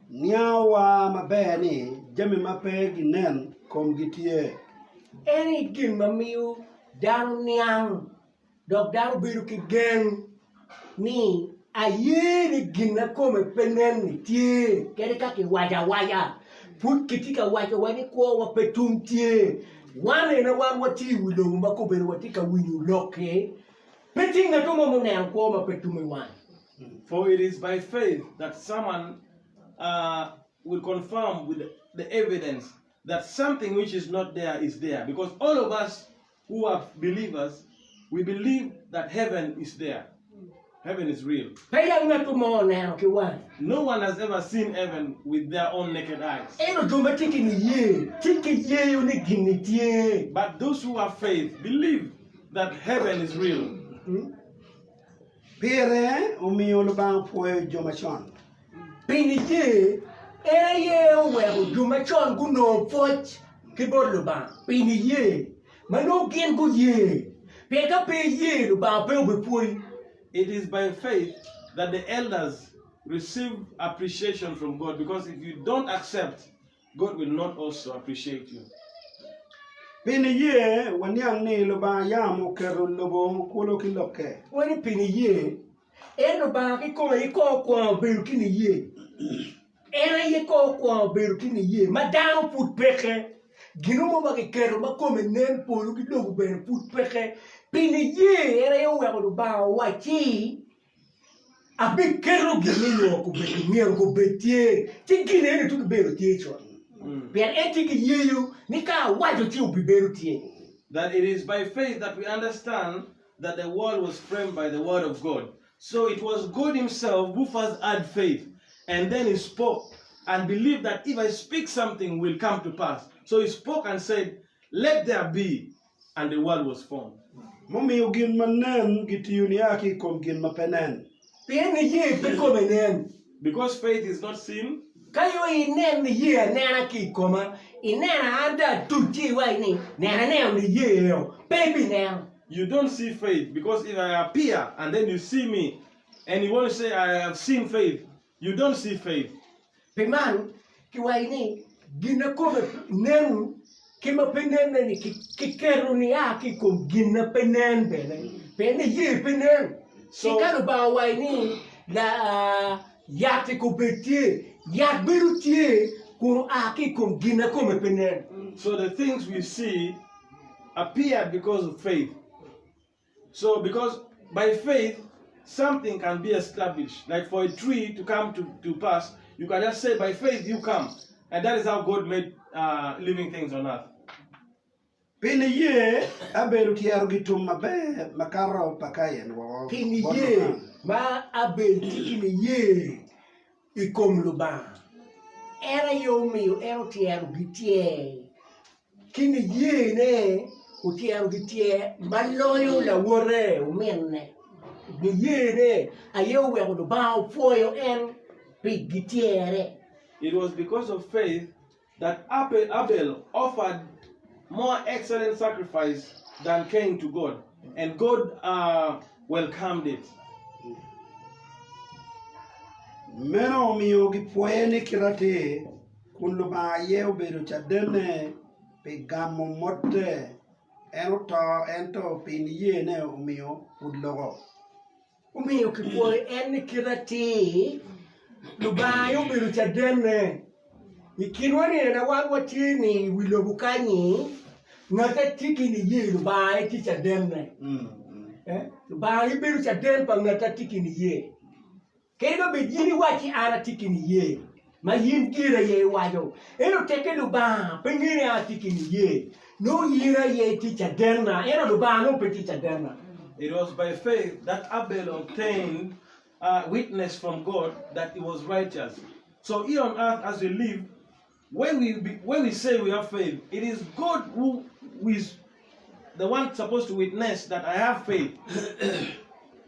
[SPEAKER 9] nyawa mabeni jami mape ginen kom gitie.
[SPEAKER 1] Any gin mamiu down nyang, dog down biruki gen ni aye ni gina come penen tie kereka ki waya put kitika wani ko wa petum tie wane na wan wati wulo makobere watika winyu loke petinga to mo ne ko ma petum wan.
[SPEAKER 2] For it is by faith that someone will confirm with the evidence that something which is not there is there. Because all of us who are believers, we believe that heaven is there. Heaven is real.
[SPEAKER 1] Paya ngatu mo na ki wan.
[SPEAKER 2] No one has ever seen heaven with their own naked eyes.
[SPEAKER 1] Eno duma tiki ni ye. Tiki ye yo ni gini tie.
[SPEAKER 2] But those who have faith believe that heaven is real.
[SPEAKER 9] Pere umiyo lubang poe jomachon.
[SPEAKER 1] Pini ye. Era ye we duma chon guno foch. Kibor lubang. Pini ye. Mano gen gu ye. Peka pe ye lubang pe ube poe.
[SPEAKER 2] It is by faith that the elders receive appreciation from God, because if you don't accept, God will not also appreciate you.
[SPEAKER 9] Pini ye wanyang ni lubang yamu kero lobo kulo kiloke.
[SPEAKER 1] Wani pini ye. Eno ba ki koma iko kwa beru kini ye. Era ye ko kwa beru kini ye. Madame put peke. Gino mo ba ki kero ma kome nen polu ki lobu beru put peke. Pini ye era ye uwe ko ba wachi. Abi kero gini yo ko beru mier ko betie. Ti gine ene tu beru tie chwa. Pian eti ki ye yo ni ka wajo ti ubi beru tie.
[SPEAKER 2] That it is by faith that we understand that the world was framed by the word of God. So it was God himself who first had faith, and then he spoke and believed that if I speak, something will come to pass. So he spoke and said, let there be, and the world was formed.
[SPEAKER 9] Mumi ugin manen gitiyuniaki kom gin mapenen.
[SPEAKER 1] Pian ye pe kome nen.
[SPEAKER 2] Because faith is not seen,
[SPEAKER 1] Kayo inen ni ye nana ki koma. Inana anda tuti wa ini. Nana ne ni ye yo. Baby now.
[SPEAKER 2] you don't see faith. Because if I appear and then you see me, and you want to say, I have seen faith, you don't see faith.
[SPEAKER 1] Peman ki wa ini gina kome nen kima penen ni ki keru ni aki kom gina penen bene. Pene ye penen.
[SPEAKER 2] So-
[SPEAKER 1] Sikano ba wa ini la yate ko betie. Yat beru tie kuru aki kom gina kome penen.
[SPEAKER 2] So the things we see appeared because of faith. So because by faith, something can be established. Like for a tree to come to pass, you can just say by faith you come. And that is how God made living things on earth.
[SPEAKER 9] Pini ye aberu tiyaru gitum mabe makaro pakayen wo.
[SPEAKER 1] Kini ye ma abel kini ye ikom Lubanga. Era yo meu era tiaru gitie. Kini ye ne o tiaru gitie maloyo la wore o menne. Ni ye ne ayo we o Lubanga foyo en big gitiere.
[SPEAKER 2] It was because of faith that Abel offered more excellent sacrifice than Cain to God. And God welcomed it.
[SPEAKER 9] Meno miyo gipoeni kirate kun lubanga ye oberu chadene pe gamo motte ento pini ye ne umiyo udlogo.
[SPEAKER 1] Umiyo kipoy en kirati Lubanga yo beru chadene. Ikinwani na wanwa tini wilobukanyi ngata tiki ni ye Lubanga ti chadene. Lubanga beru chadene pa ngata tiki ni ye. Kendo be jini wachi ana tiki ni ye. Ma yin kira ye wajo. Eno teke Lubanga pengine a tiki ni ye. No yira ye ti chadene. Eno Lubanga no pe ti chadene.
[SPEAKER 2] It was by faith that Abel obtained witness from God that he was righteous. So here on earth, as we live, when we say we have faith, it is God who is the one supposed to witness that I have faith.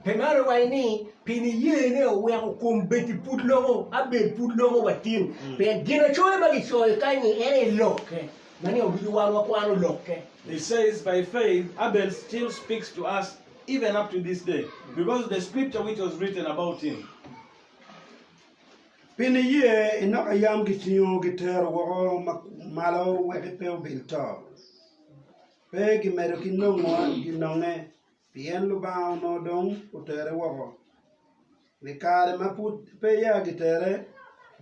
[SPEAKER 1] Pemaro waini pini ye ne we ko beti pudlo abe pudlo watin pe gina choy magi choy kani ene loke mani obi wano kwano loke.
[SPEAKER 2] It says by faith Abel still speaks to us even up to this day, because the scripture which was written about him.
[SPEAKER 9] Pini ye inoka yam gitiyo gitero wo malo weke pe obilto. Pe gimeru kinongwa ginonge pien lubanga no dong utere wo. Likare maput pe ya gitere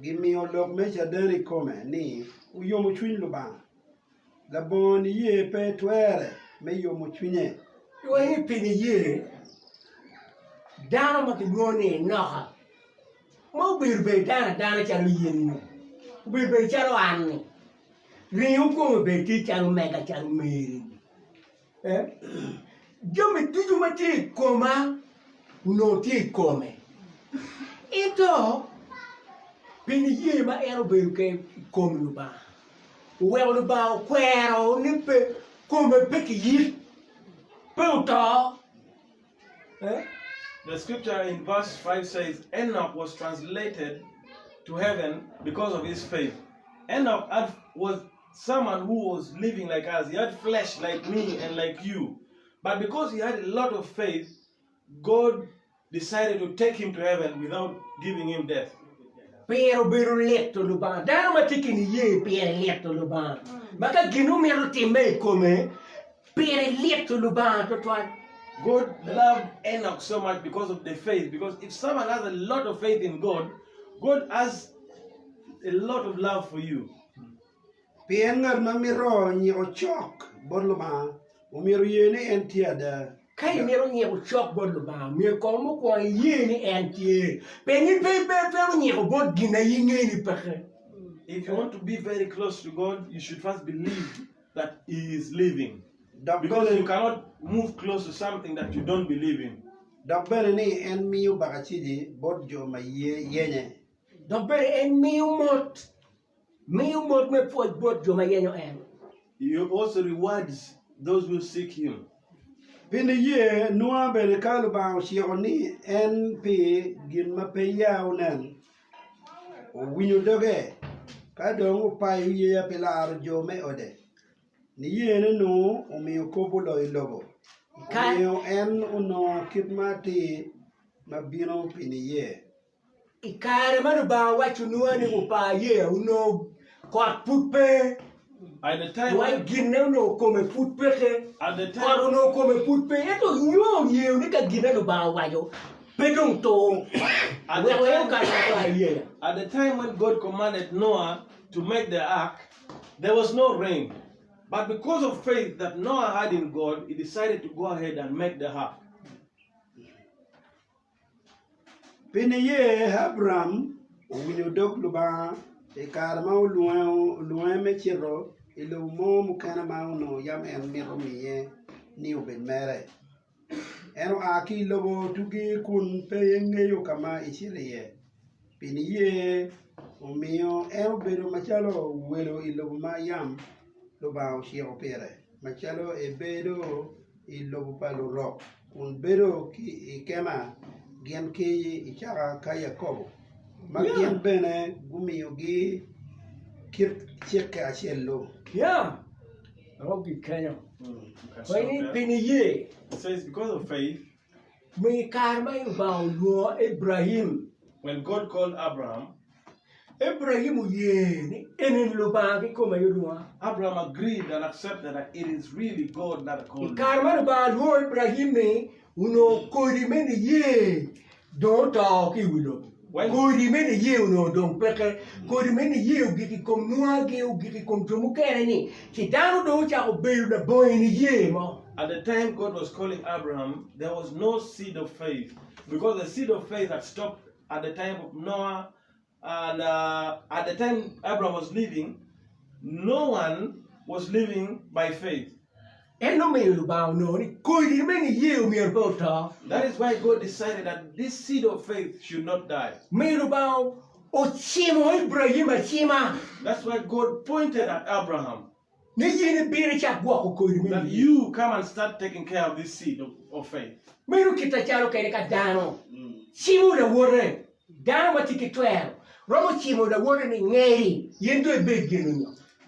[SPEAKER 9] gimiyo lok mecha deri kome ni uyomu chwin lubanga. Gabon ye pe twere me yomu chwinye.
[SPEAKER 1] Waini pini ye dana makigone noha. Mo birbe dana chanu yin. Birbe chanu anni. Riu ko be ti chanu mega chanu meri. Jomi tuju mati koma uno ti come. Ito, pinigye ma ero beru ke come luba. Uwe luba kwero nipe come peki yit. Puto.
[SPEAKER 2] The scripture in verse 5 says, Enoch was translated to heaven because of his faith. Enoch was someone who was living like us. He had flesh like me and like you. But because he had a lot of faith, God decided to take him to heaven without giving him death.
[SPEAKER 1] Pero beru letto luba. Daro matiki ni ye pero letto luba. Maka ginu mero time come pero letto luba to twa.
[SPEAKER 2] God loved Enoch so much because of the faith. Because if someone has a lot of faith in God, God has a lot of love for you.
[SPEAKER 9] Piengar mamiro ni ochok borluma umiro yene entiada.
[SPEAKER 1] Kai mero ni ochok borluma mir komo ko yene entie. Peni pe ni robot gina yene ni peke.
[SPEAKER 2] If you want to be very close to God, you should first believe that He is living. Because you cannot move close to something that you don't believe in.
[SPEAKER 9] Dabbere ni en miu bagachidi bodjo ma yenye.
[SPEAKER 1] Dabbere en miu mot me pod bodjo ma yenyo en.
[SPEAKER 2] He also rewards those who seek Him.
[SPEAKER 9] Pini ye nuwa bere kalu ba shioni en pe gin ma pe ya unen. Winyu doge kadong pa ye ya pelar jo me ode. Ni yene no umiyo kobulo ilobo. Umiyo en uno kitmati mabino pini ye.
[SPEAKER 1] Ikare manu ba wachu nuani upa ye uno kwa pupe.
[SPEAKER 2] At the time
[SPEAKER 1] when gine no come pupe
[SPEAKER 2] at the time
[SPEAKER 1] kwa no come pupe eto nyo ye unika gine no ba wajo. Pedong to.
[SPEAKER 2] At the time when God commanded Noah to make the ark, there was no rain. But because of faith that Noah had in God, he decided to go ahead and make the ark.
[SPEAKER 9] Piniye Abraham, winyo dok luba, e karma luwe mechiro, ilu mo mukana mauno yam en miro miye ni ubin mere. Eno aki lobo tugi kun peyenge yo kama ishiriye. Piniye umiyo eno bedo machalo welo ilobo ma yam luba ushiro pere. Machalo e bedo ilobo palo rock. Un bedo ki ikema gen ki ichara kaya kobo. Magien bene gumiyogi kir cheke achelo.
[SPEAKER 1] Yeah. Rogi Kenya. When Piniye.
[SPEAKER 2] It says because of faith,
[SPEAKER 1] Me karma about Ibrahim.
[SPEAKER 2] when God called Abraham,
[SPEAKER 1] Ibrahim ye enen Lubanga come yudwa.
[SPEAKER 2] Abraham agreed and accepted that it is really God that called him.
[SPEAKER 1] Karma about Ibrahim me uno kodi many ye don't talk you. Kodi many ye uno don't peke. Kodi many ye giti kom nuagi giti kom jumukeni. Chidano do cha obey the boy in ye mo.
[SPEAKER 2] At the time God was calling Abraham, there was no seed of faith. Because the seed of faith had stopped at the time of Noah. And at the time Abraham was living, no one was living by faith.
[SPEAKER 1] That
[SPEAKER 2] is why God decided that this seed of faith should not die. That's why God pointed at Abraham. That you come and start taking care of this seed of faith.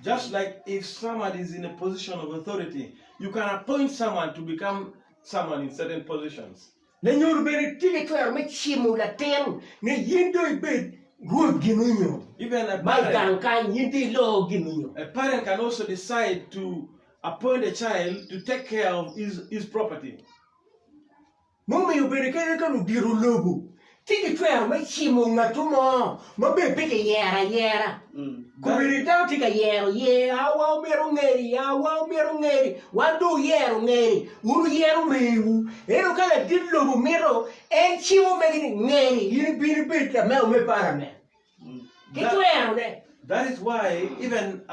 [SPEAKER 2] Just like if someone is in a position of authority, you can appoint someone to become someone in certain positions. Even a parent can also decide to appoint a child to take care of his property.
[SPEAKER 1] Tiki twelve, me chimo ngatumo, mo be big yera. Kubiri down tika yero, awa merungeri, wando yero ngeri, uru yero mewu, ero kala dillo mero, en chimo megini ngeri, yini bini bita me para me.
[SPEAKER 2] That is why even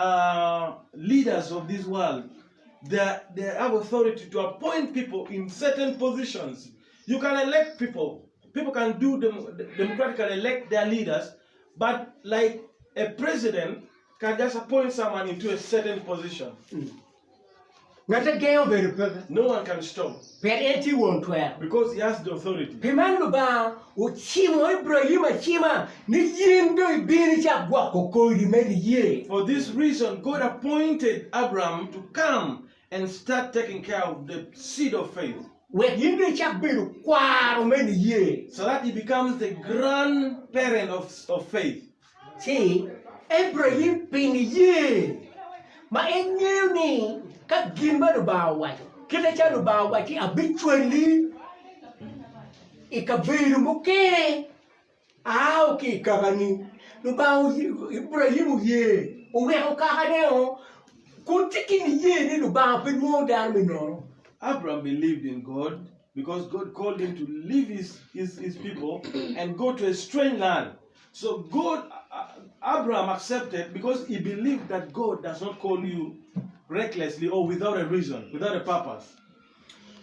[SPEAKER 2] leaders of this world, they have authority to appoint people in certain positions. You can elect people. People can do democratically elect their leaders, but like a president can just appoint someone into a certain position.
[SPEAKER 1] Ngata geo beru pega.
[SPEAKER 2] No one can stop
[SPEAKER 1] Per enti won twelve.
[SPEAKER 2] because he has the authority.
[SPEAKER 1] Pemanu ba o chimo Ibrahim chima ni yindo ibini cha gwa kokori meni ye.
[SPEAKER 2] For this reason, God appointed Abraham to come and start taking care of the seed of faith,
[SPEAKER 1] We yindo cha beru kwaro meni ye.
[SPEAKER 2] so that he becomes the grandparent of faith.
[SPEAKER 1] See, Ibrahim pini ye. Ma enyew ni ka gimba do ba wa. Kita cha do ba wa ki habitually ikabiru muke. Ah, ki kagani. Do ba Ibrahim ye. O we o kagane o. Kutiki ni ye ni do ba pe mo dan me no.
[SPEAKER 2] Abraham believed in God because God called him to leave his people and go to a strange land. So Abraham accepted because he believed that God does not call you recklessly or without a reason, without a purpose.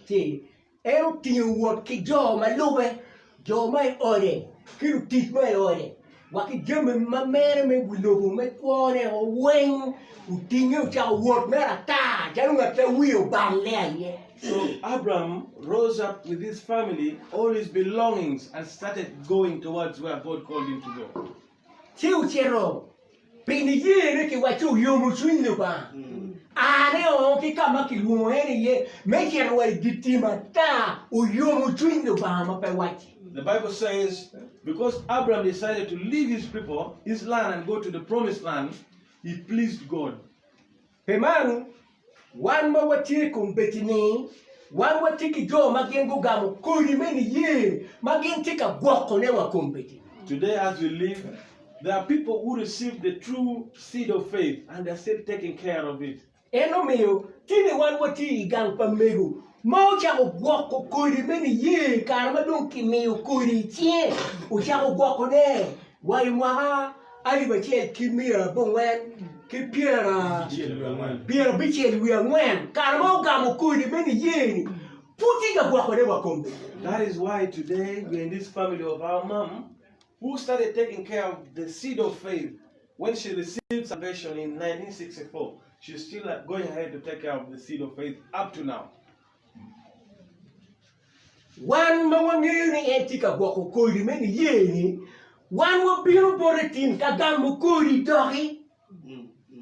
[SPEAKER 1] See, ero tinha wot ki jo ma lube, jo mai ore, ki lu tis mai ore. Wa ki jeme ma mere me bulogo me kuone o weng, u tinha cha wot mera ta, jaru ngata wio ban le ye.
[SPEAKER 2] So Abraham rose up with his family, all his belongings, and started going towards where God called him to go.
[SPEAKER 1] Si u chero, pini ye ne ki wa chu yo mu swin lu ba. Ane o ki kama ki lu ene ye, me chero wa ditima ta, u yo mu swin lu ba ma pe wachi.
[SPEAKER 2] The Bible says, because Abraham decided to leave his people, his land, and go to the promised land, he pleased God.
[SPEAKER 1] Pemanu, wan ma wati kumbetini, wan wati ki jo magengo gamu kuri meni ye, magenti ka gwako ne wa kumbeti.
[SPEAKER 2] Today, as we live, there are people who receive the true seed of faith, and they're still taking care of it.
[SPEAKER 1] Eno meo, tini wan wati gang pa Mego. Mau cha o gwako kuri meni ye, karma donki meo kuri tie, o cha o gwako ne, wai mwaha, ali bache kimia bongwen, ki piera bichel wi angwen, karma o gamu kuri meni ye, puti ga gwako ne wa kumbeti.
[SPEAKER 2] That is why today we're in this family of our mom, who started taking care of the seed of faith when she received salvation in 1964. She's still going ahead to take care of the seed of faith up to now.
[SPEAKER 1] Wan mawangiri etika gwako kuri meni yeni, wan wabiru boretin kagamu kuri dohi,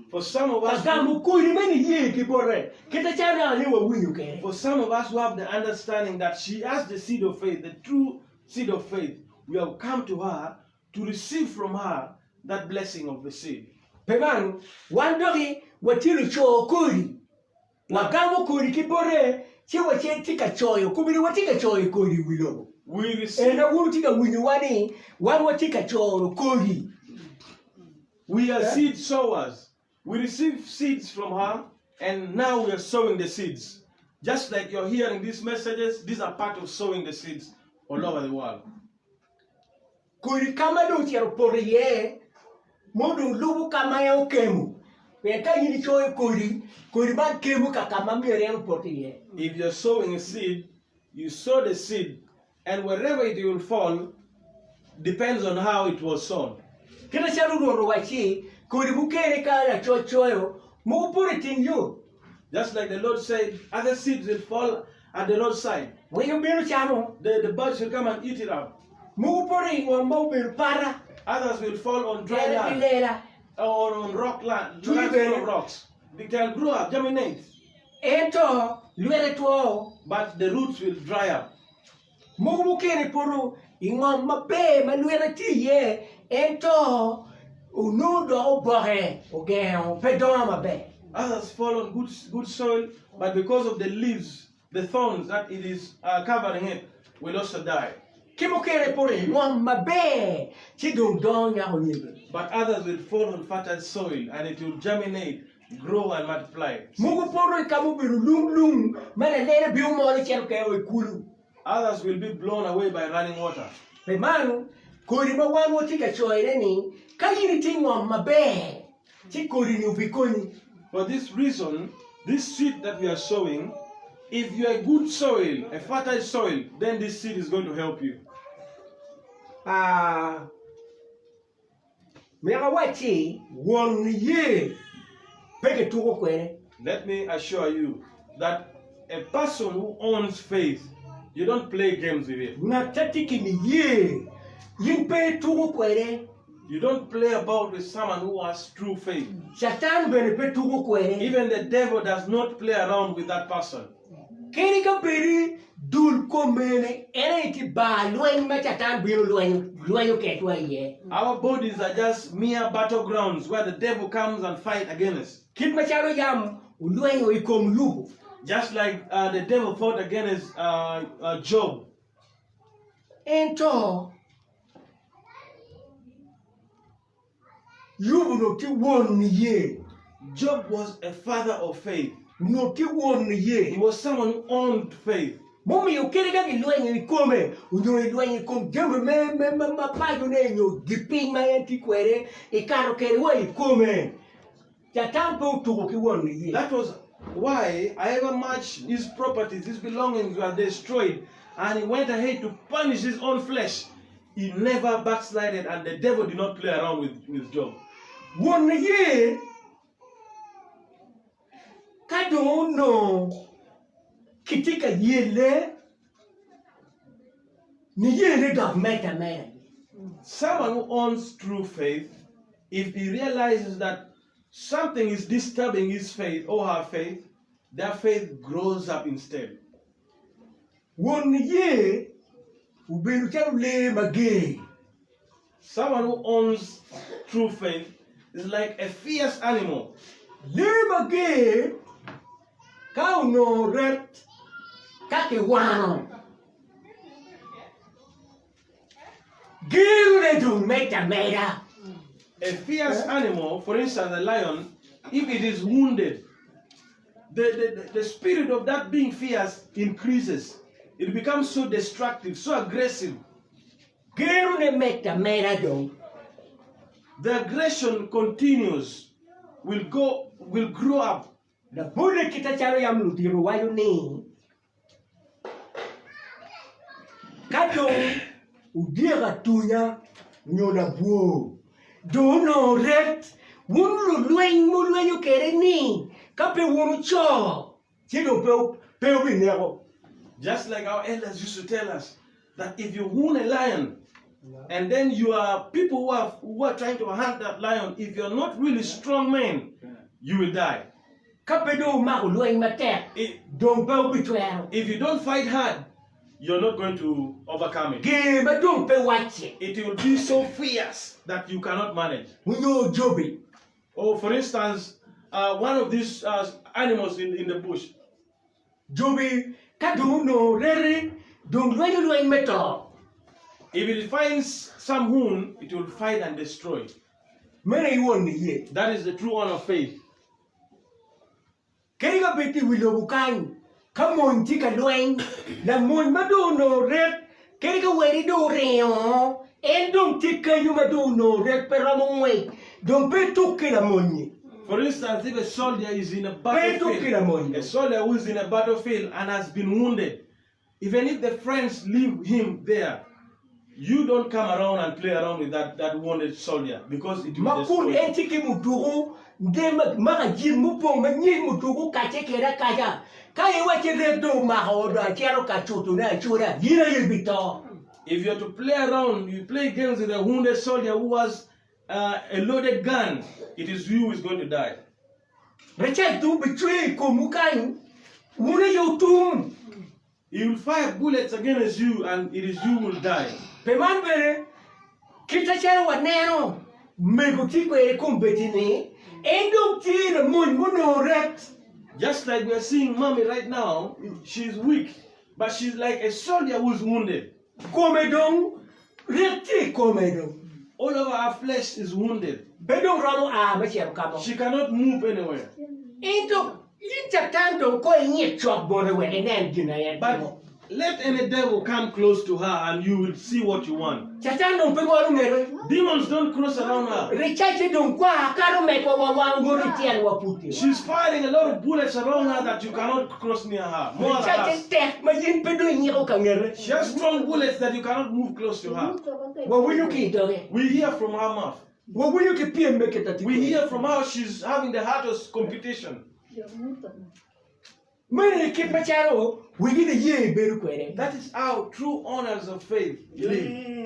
[SPEAKER 2] For some of us,
[SPEAKER 1] kagamu kuri meni ye ki bore, kita chana ni wa winyu ke.
[SPEAKER 2] for some of us who have the understanding that she has the seed of faith, the true seed of faith, we have come to her to receive from her that blessing of the seed.
[SPEAKER 1] Pemanu, wan dohi watiru cho kuri, wagamu kuri ki bore, che wache tika choyo, kubiri watika choyo kuri wilo.
[SPEAKER 2] We receive.
[SPEAKER 1] Ena wuru tika winyu wani, wan watika choyo kuri.
[SPEAKER 2] We are seed sowers. We receive seeds from her, and now we are sowing the seeds. Just like you're hearing these messages, these are part of sowing the seeds all over the world.
[SPEAKER 1] Kuri kama dong chero pore ye, modu lubu kama ya ukemu. Peka yini choy kuri ban kemu kakama mere ya pore ye.
[SPEAKER 2] If you're sowing a seed, you sow the seed, and wherever it will fall depends on how it was sown.
[SPEAKER 1] Kena charu ro wachi, kuri bukere kala choyo, mo pore tin yo.
[SPEAKER 2] Just like the Lord said, other seeds will fall at the roadside.
[SPEAKER 1] Wayo beno chamo,
[SPEAKER 2] The birds will come and eat it up.
[SPEAKER 1] mo pore wa mo beno para.
[SPEAKER 2] Others will fall on dry
[SPEAKER 1] Ela
[SPEAKER 2] land
[SPEAKER 1] pilela.
[SPEAKER 2] or on rock land,
[SPEAKER 1] Tree
[SPEAKER 2] land
[SPEAKER 1] bed.
[SPEAKER 2] full of rocks. They can grow up, germinate,
[SPEAKER 1] Ento, luere tuo.
[SPEAKER 2] but the roots will dry up.
[SPEAKER 1] Mo bukere poro, ingom mabe, maluere ti ye. Ento, unudo o bore, o gen, pedon mabe.
[SPEAKER 2] Others fall on good soil, but because of the leaves, the thorns that it is covering it, will also die.
[SPEAKER 1] Kimokere pore, ingom mabe, chidong don ya honibe.
[SPEAKER 2] But others will fall on fertile soil, and it will germinate, grow, and multiply.
[SPEAKER 1] Mugu poro ikamu biru lum, mana lere biu mole chero kero ikulu.
[SPEAKER 2] Others will be blown away by running water.
[SPEAKER 1] Pe manu, kuri ma wan woti ka choire ni, kayini tingom mabe, chi kuri ni ubikoni.
[SPEAKER 2] For this reason, this seed that we are sowing if you're a good soil, a fertile soil, then this seed is going to help you. Let me assure you that a person who owns faith, you don't play games with it. You don't play about with someone who has true faith. Even the devil does not play around with that person. Our bodies are just mere battlegrounds where the devil comes and fight against us. Just like the devil fought against Job. Job was a father of faith. He was someone who owned faith. That was why however much his properties, his belongings were destroyed, and he went ahead to punish his own flesh. He never backslided, and the devil did not play around with Job. 1 year, I don't know. Kitika yele, ni yele dog meta. Someone who owns true faith, if he realizes that something is disturbing his faith or her faith, their faith grows up instead. 1 year, someone who owns true faith is like a fierce animal. A fierce animal, for instance, a lion, if it is wounded, the spirit of that being fierce increases. It becomes so destructive, so aggressive. The aggression continues, will grow up. The bullet kita cari yang melutiru wayu ni. Kadang udia katunya nyoda buo. Dono red wunu luenyu kere ni. Kape wunu cho. Chido peu binero. Just like our elders used to tell us that if you wound a lion, and then you are people who are trying to hunt that lion, if you're not really strong men, you will die. If you don't fight hard, you're not going to overcome it. It will be so fierce that you cannot manage. Or for instance, one of these animals in the bush. If it finds some wound, it will fight and destroy. That is the true one of faith. If For instance, if a soldier is in a battlefield, a soldier who is in a battlefield and has been wounded, even if the friends leave him there, you don't come around and play around with that wounded soldier because it will destroy you. If you are to play around, you play games with a wounded soldier who has a loaded gun, it is you who is going to die. He will fire bullets against you and it is you who will die. Just like we are seeing mommy right now, she's weak, but she's like a soldier who's wounded. All over her flesh is wounded. She cannot move anywhere. But let any devil come close to her and you will see what you want.
[SPEAKER 1] Chachan dong pe walu mere.
[SPEAKER 2] Demons don't cross around her.
[SPEAKER 1] Richache dong kwa karo me ko wangori tian waputi.
[SPEAKER 2] She's firing a lot of bullets around her that you cannot cross near her. More than
[SPEAKER 1] Richache
[SPEAKER 2] us.
[SPEAKER 1] tek ma yin pe do nyiko kangere.
[SPEAKER 2] She has strong bullets that you cannot move close to her.
[SPEAKER 1] Wa wuyu ki doge.
[SPEAKER 2] We hear from her mouth.
[SPEAKER 1] Wa wuyu ki piem me ketati.
[SPEAKER 2] We hear from how she's having the hardest competition.
[SPEAKER 1] Mene kit macharo wigi de ye beru kwere.
[SPEAKER 2] That is how true honors of faith live.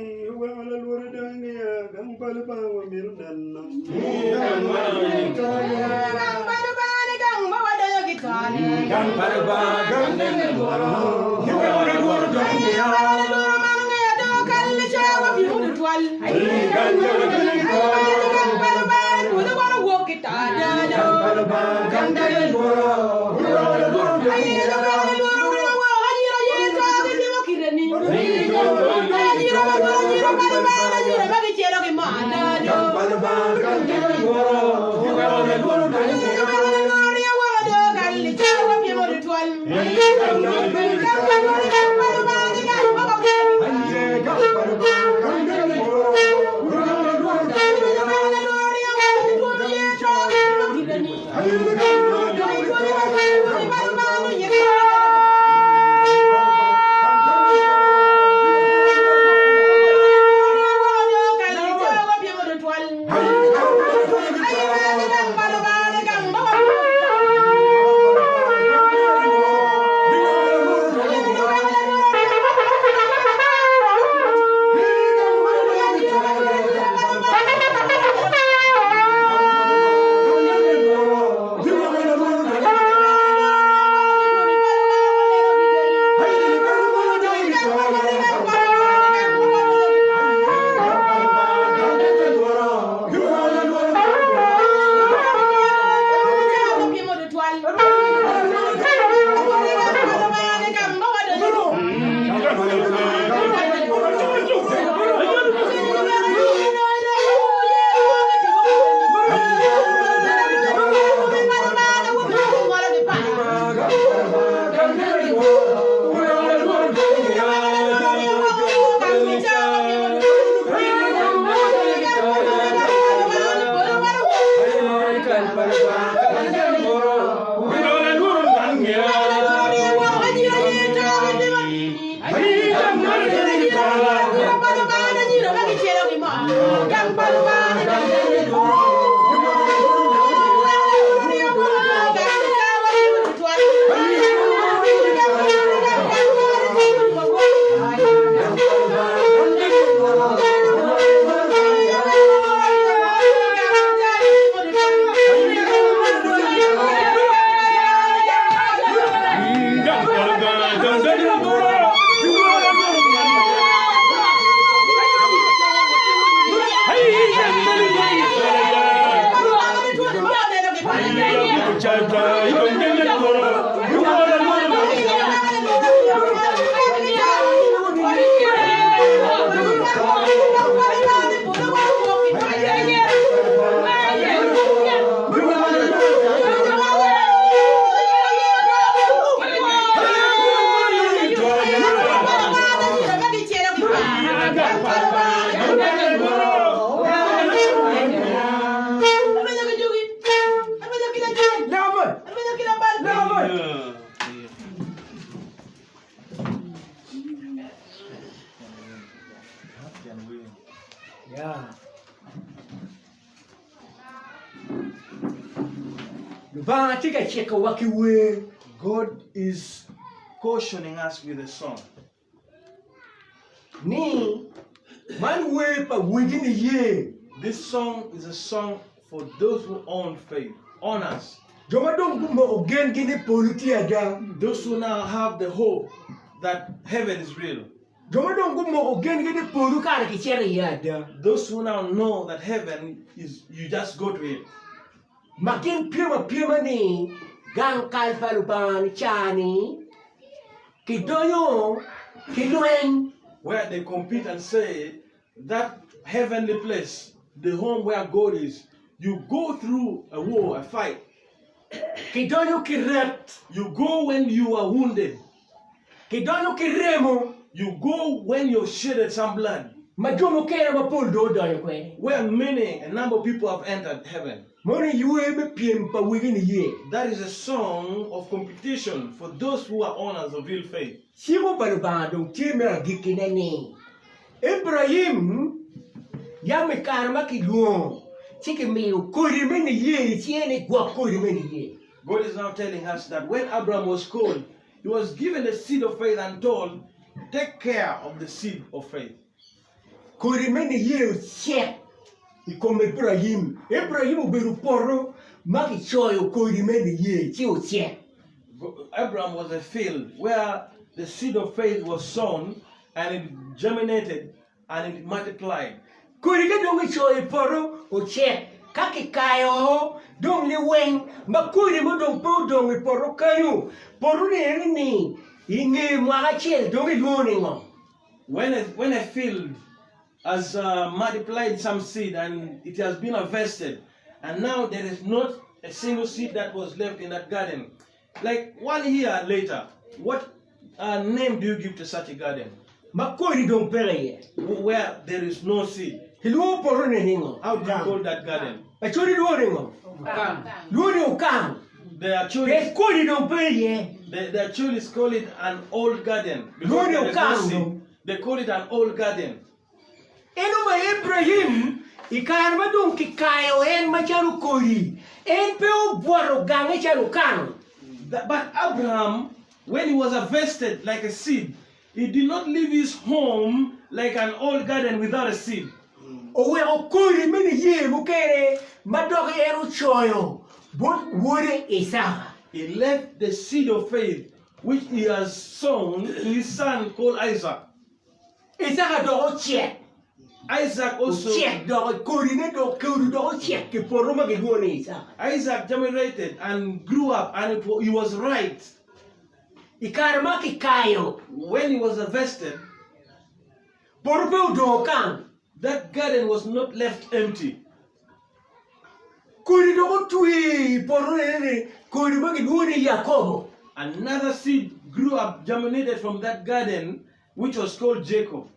[SPEAKER 1] Yeah. Lubanga tika cheka wakiwe.
[SPEAKER 2] God is cautioning us with a song.
[SPEAKER 1] Ni man we pa within a year.
[SPEAKER 2] This song is a song for those who own faith, honors.
[SPEAKER 1] Joma dong mo again gini politi ada.
[SPEAKER 2] Those who now have the hope that heaven is real.
[SPEAKER 1] Joma dong mo again gini polu kara ki chere ada.
[SPEAKER 2] Those who now know that heaven is, you just go to it.
[SPEAKER 1] Makin pima ni gang kalfalupan chani. Kidoyo kidoen.
[SPEAKER 2] Where they compete and say that heavenly place, the home where God is, you go through a war, a fight.
[SPEAKER 1] Kidoyo kiret.
[SPEAKER 2] You go when you are wounded.
[SPEAKER 1] Ki donyo ki remo.
[SPEAKER 2] You go when you've shedded some blood.
[SPEAKER 1] Majomo kera mapul do donyo kwe.
[SPEAKER 2] Where a number of people have entered heaven.
[SPEAKER 1] Moni yue me piem pa wigini ye.
[SPEAKER 2] That is a song of competition for those who are owners of real faith.
[SPEAKER 1] Sigo balubado timera gikinani. Ibrahim yame karma ki luon. Chiki meo kuri meni ye. Chiene gwa kuri meni ye.
[SPEAKER 2] God is now telling us that when Abraham was called, he was given the seed of faith and told, take care of the seed of faith.
[SPEAKER 1] Kuri meni ye check. Ikom Ibrahim. Ibrahim uberu poro. Maki choyo kuri meni ye. Chio check.
[SPEAKER 2] Abraham was a field where the seed of faith was sown and it germinated and it multiplied.
[SPEAKER 1] Kuri ke dongi choyo poro o check. Kaki kayo dong li weng makuri mo dong po dong poro kayo poro ni inge mga chel dongi luoni mo.
[SPEAKER 2] When a field has multiplied some seed and it has been harvested, and now there is not a single seed that was left in that garden. Like 1 year later, what name do you give to such a garden?
[SPEAKER 1] Makuri dong pere
[SPEAKER 2] where there is no seed.
[SPEAKER 1] Hiluo poro ni ningo.
[SPEAKER 2] How do you call that garden?
[SPEAKER 1] Achori luoni mo. Luoni ukam.
[SPEAKER 2] They actually
[SPEAKER 1] kuri dong pere
[SPEAKER 2] they actually call it an old garden.
[SPEAKER 1] Luoni
[SPEAKER 2] Because there is no
[SPEAKER 1] ukam.
[SPEAKER 2] seed. They call it an old garden.
[SPEAKER 1] Eno ma Ibrahim ikarma dong kikayo en macharu kuri en peo buaro gange charu kang.
[SPEAKER 2] But Abraham, when he was harvested like a seed, he did not leave his home like an old garden without a seed.
[SPEAKER 1] Owe okuri mini ye mukere madoge eru choyo but wore Isaac.
[SPEAKER 2] He left the seed of faith which he has sown to his son called Isaac.
[SPEAKER 1] Isaac do check.
[SPEAKER 2] Isaac also
[SPEAKER 1] check do kuri ne do kuri do check ke poroma ke wore Isaac.
[SPEAKER 2] Isaac germinated and grew up and he was right.
[SPEAKER 1] Ikarma kikayo
[SPEAKER 2] when he was harvested,
[SPEAKER 1] porpeo do kang.
[SPEAKER 2] That garden was not left empty. Another seed grew up, germinated from that garden, which was called Jacob.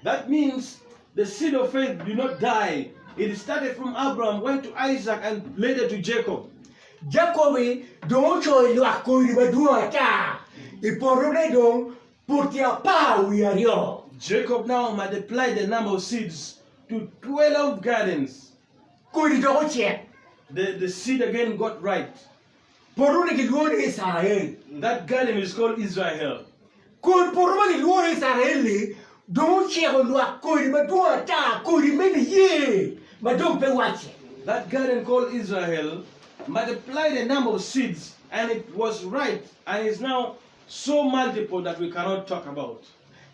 [SPEAKER 2] That means the seed of faith did not die. It started from Abraham, went to Isaac, and later to Jacob.
[SPEAKER 1] Jacob don't show you a coin but do a car. If probably don't put your power we are yo.
[SPEAKER 2] Jacob now multiplied the number of seeds to 12 gardens.
[SPEAKER 1] Could don't check.
[SPEAKER 2] The seed again got right.
[SPEAKER 1] Probably Israel.
[SPEAKER 2] That garden is called Israel.
[SPEAKER 1] Could probably Israel don't check on what coin but do a car, could many ye. But don't pay watching.
[SPEAKER 2] That garden called Israel multiplied the number of seeds and it was right and is now so multiple that we cannot talk about.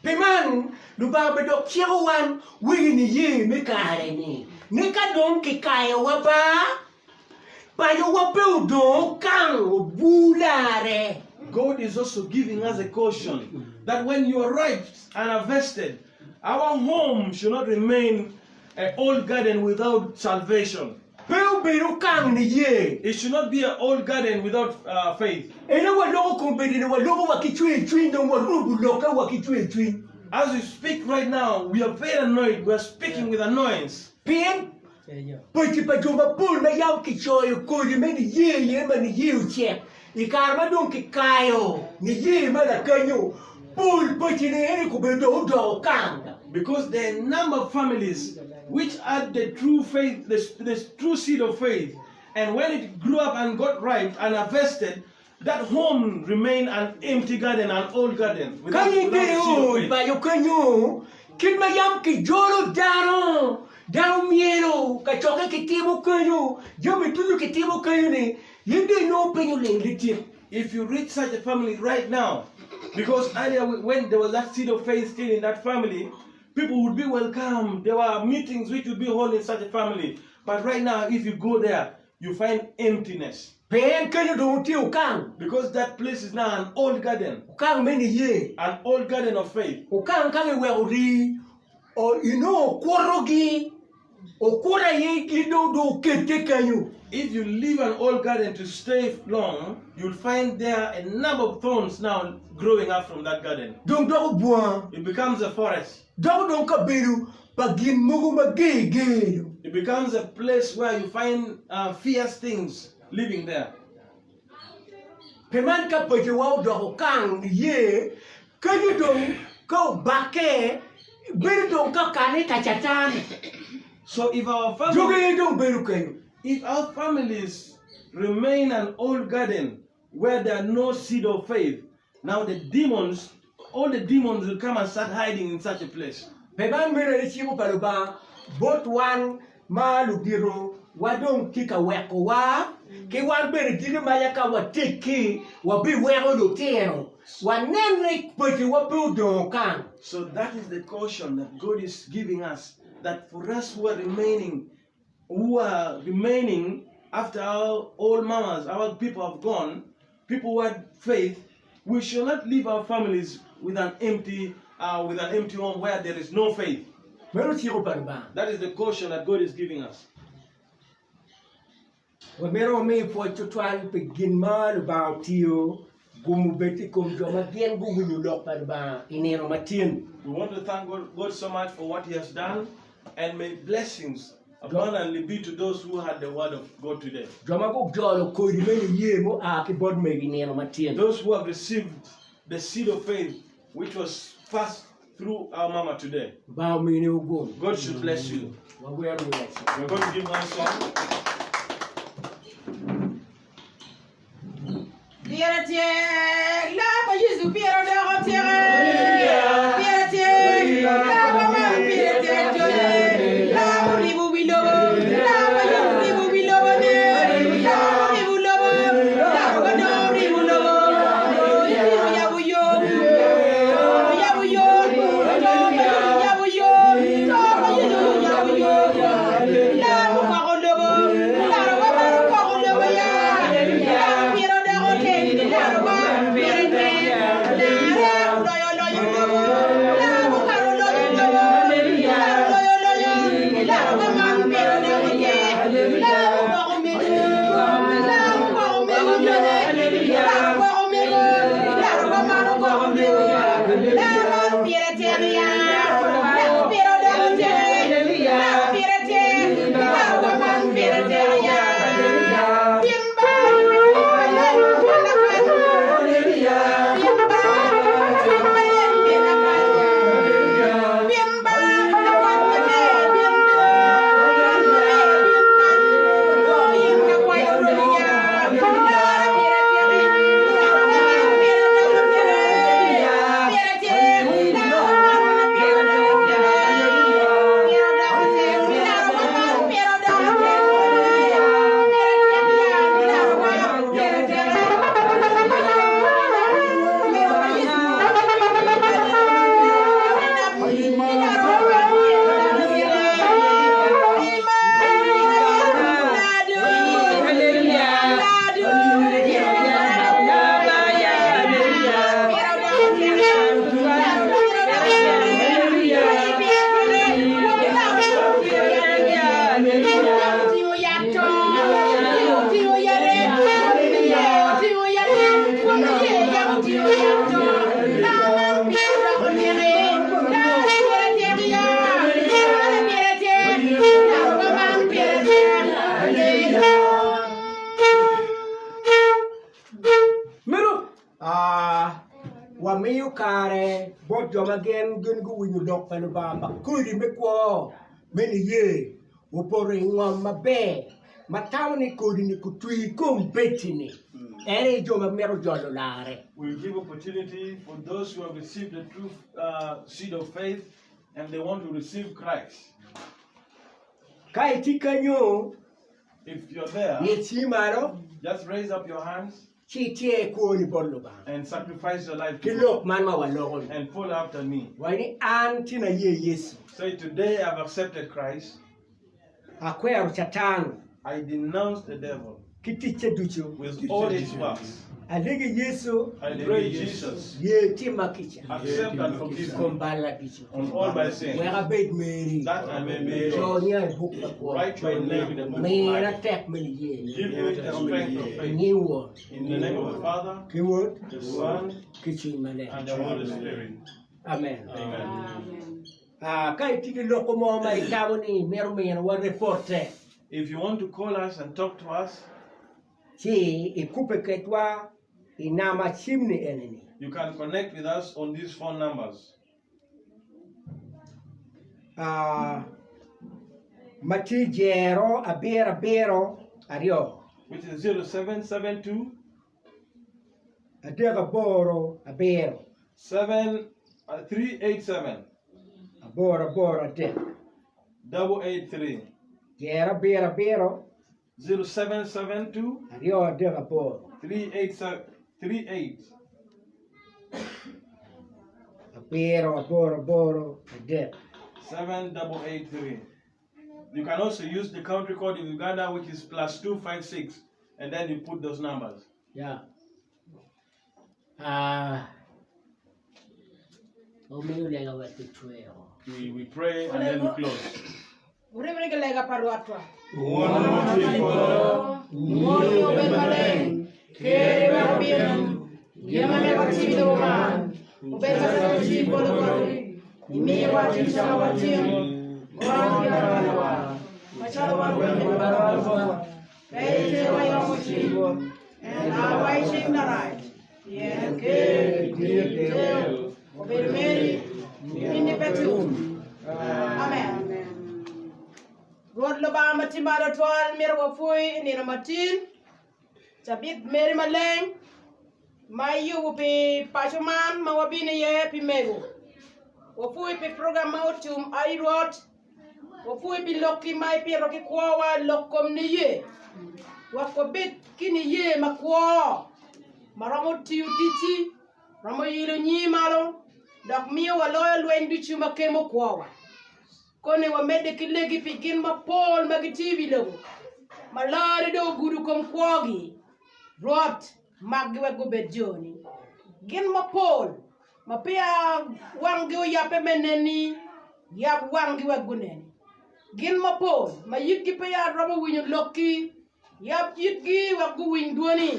[SPEAKER 1] Piman, Lubanga do Kirowan, winning ye, Mekareni. Nika don Kikaya wapa. Payo wapu do kang bulare.
[SPEAKER 2] God is also giving us a caution that when you are ripe and harvested, our home should not remain an old garden without salvation. It should not be an old garden without faith. As we speak right now, we are very annoyed. We are speaking with annoyance. Because there are a number of families which had the true faith, the true seed of faith, and when it grew up and got ripe and harvested, that home remained an empty garden, an old garden. Without seed of faith. If you reach such a family right now, because earlier when there was that seed of faith still in that family, people would be welcome. There were meetings which would be held in such a family. But right now, if you go there, you find emptiness. Because that place is now an old garden. An old garden of faith.
[SPEAKER 1] okura ye gido do kete kanyo.
[SPEAKER 2] If you leave an old garden to stay long, you'll find there a number of thorns now growing up from that garden.
[SPEAKER 1] Dong do buan.
[SPEAKER 2] It becomes a forest.
[SPEAKER 1] Dong ka beru pagin mugu magege.
[SPEAKER 2] It becomes a place where you find fierce things living there.
[SPEAKER 1] Peman ka peke wao do kang ye kanyo dong ko bake beru dong ka kane kachatan.
[SPEAKER 2] So if our families remain an old garden where there are no seed of faith, now the demons, all the demons will come and start hiding in such a place.
[SPEAKER 1] Peman mere chimu paruba bot one malubiro wadong kika weko wa ki wan bere digi mayaka wa tiki wa bi wero lutero wa nene peke wa budo kan.
[SPEAKER 2] So that is the caution that God is giving us, that for us who are remaining after our old mamas, our people have gone, people who had faith, we shall not leave our families with an empty home where there is no faith. That is the caution that God is giving us.
[SPEAKER 1] We want
[SPEAKER 2] to thank God so much for what He has done, and may blessings abundantly be to those who had the word of God today. Those who have received the seed of faith, which was passed through our mama today. God should bless you. We're going to give one song.
[SPEAKER 1] Wamiyu kare bot joma gen gun gu winyu dok panu ba kuri mekwo meni ye opore ngom mabe matawni kodi ni kutui kompetini ere joma mero jodo lare.
[SPEAKER 2] We will give opportunity for those who have received the true seed of faith and they want to receive Christ.
[SPEAKER 1] Kai tikanyo,
[SPEAKER 2] if you're there, just raise up your hands and sacrifice your life to God and follow after me. Say, today I've accepted Christ. I denounce the devil with all his works.
[SPEAKER 1] Aligi Yesu.
[SPEAKER 2] I pray Jesus
[SPEAKER 1] Ye timakicha.
[SPEAKER 2] accept and forgive me
[SPEAKER 1] Kumbala kicha.
[SPEAKER 2] on all my sins,
[SPEAKER 1] Where bed Mary.
[SPEAKER 2] that I may be
[SPEAKER 1] So near book.
[SPEAKER 2] write your name in the book of
[SPEAKER 1] May
[SPEAKER 2] life.
[SPEAKER 1] not take me ye.
[SPEAKER 2] Give me the strength of faith.
[SPEAKER 1] New one.
[SPEAKER 2] In the name of the Father,
[SPEAKER 1] Keyword.
[SPEAKER 2] the Son,
[SPEAKER 1] Kitchen man.
[SPEAKER 2] and the Holy Spirit.
[SPEAKER 1] Amen.
[SPEAKER 2] Amen.
[SPEAKER 1] Kai tiki loko mo mai kawani meru men wa reporte.
[SPEAKER 2] If you want to call us and talk to us,
[SPEAKER 1] Chi ikupe ketwa inama chimni eneni.
[SPEAKER 2] you can connect with us on these phone numbers.
[SPEAKER 1] Mati jero abero ario.
[SPEAKER 2] Which is 0772
[SPEAKER 1] Adega boro abero.
[SPEAKER 2] 387
[SPEAKER 1] Boro adeg.
[SPEAKER 2] 883.
[SPEAKER 1] Jera bero
[SPEAKER 2] 0772
[SPEAKER 1] ario adega boro.
[SPEAKER 2] 38
[SPEAKER 1] Boro adeg.
[SPEAKER 2] 7883. You can also use the country code in Uganda, which is +256, and then you put those numbers.
[SPEAKER 1] Yeah.
[SPEAKER 2] We pray and then we close.
[SPEAKER 3] Uribrika lega parwatwa.
[SPEAKER 9] Moyo
[SPEAKER 3] Benmaleng. Kere Barabian. Yamane Watido Man. Ubeta Chibo Lori. Imi Watisha Watim. Goranga. Machado Wanda. Pete Wayamuchi. And I waiting the right. Yeah, Obey Mary. In the bedroom. Amen. Rod Lubanga Timada Twal Mirwafui in Matin. Tabit Mary Maleng. My you will be Pashaman, Mawabina Ye Mego. Wafui be program out to I wrote. Wafui be lucky my Piroki Kwawa Lokom Niye. Wakobit Kini Ye Makwa. Maramo Tiutiti. Ramo Yilo Ni Malo. Dak Mio a loyal when Bichuma Kemo Kwawa. Kone wa medeki legi pigin ma Paul magitivi logo. Malari do guru kom kwagi. Rot magwe go bejoni. Gin ma Paul. Ma pia wangi o yape meneni. Yap wangi wa guneni. Gin ma Paul. Ma yitki pa ya rama winyo loki. Yap yitki wa gu win duani.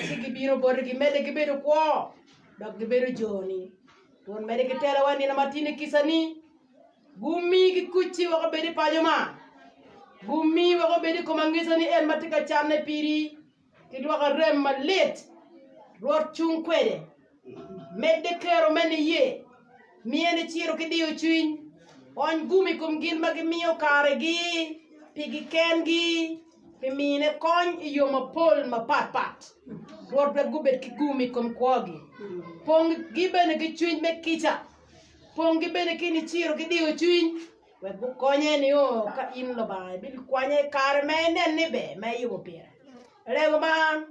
[SPEAKER 3] Sigi biro borgi medeki bedo kwa. Dak bedo joni. Don medeki tela wani na matini kisani. Gumi ki kuchi wako bedi pajama. Gumi wako bedi komangisa ni el matika chane piri. Kitu waka rem malet. Rot chung kwede. Medde kero mene ye. Miene chiro kidiyo chuin. On gumi kum gilma ki miyo karegi. Pigi kengi. Pimine kony iyo mapol mapat. Rot be gubet ki gumi kum kwagi. Pong gibene ki chuin me kicha. Pongi bene kini chiro kidiyo chuin. We bu konye ni o ka in lo ba bil kwanye kar me nen ni be me yugo pire. Lego man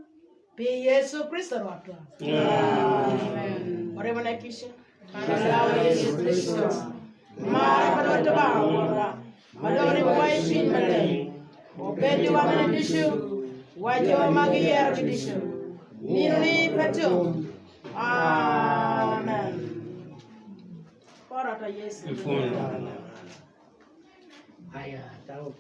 [SPEAKER 3] pe Yesu Kristo rotwa. Amen. Ore mona kisha. Kala Yesu Kristo. Ma padota ba ora. Madori boy shin male. Obedi wa mena dishu. Wajo magiyer dishu. Nini petu. Amen. Ora Yesu.
[SPEAKER 1] Aya, tahu.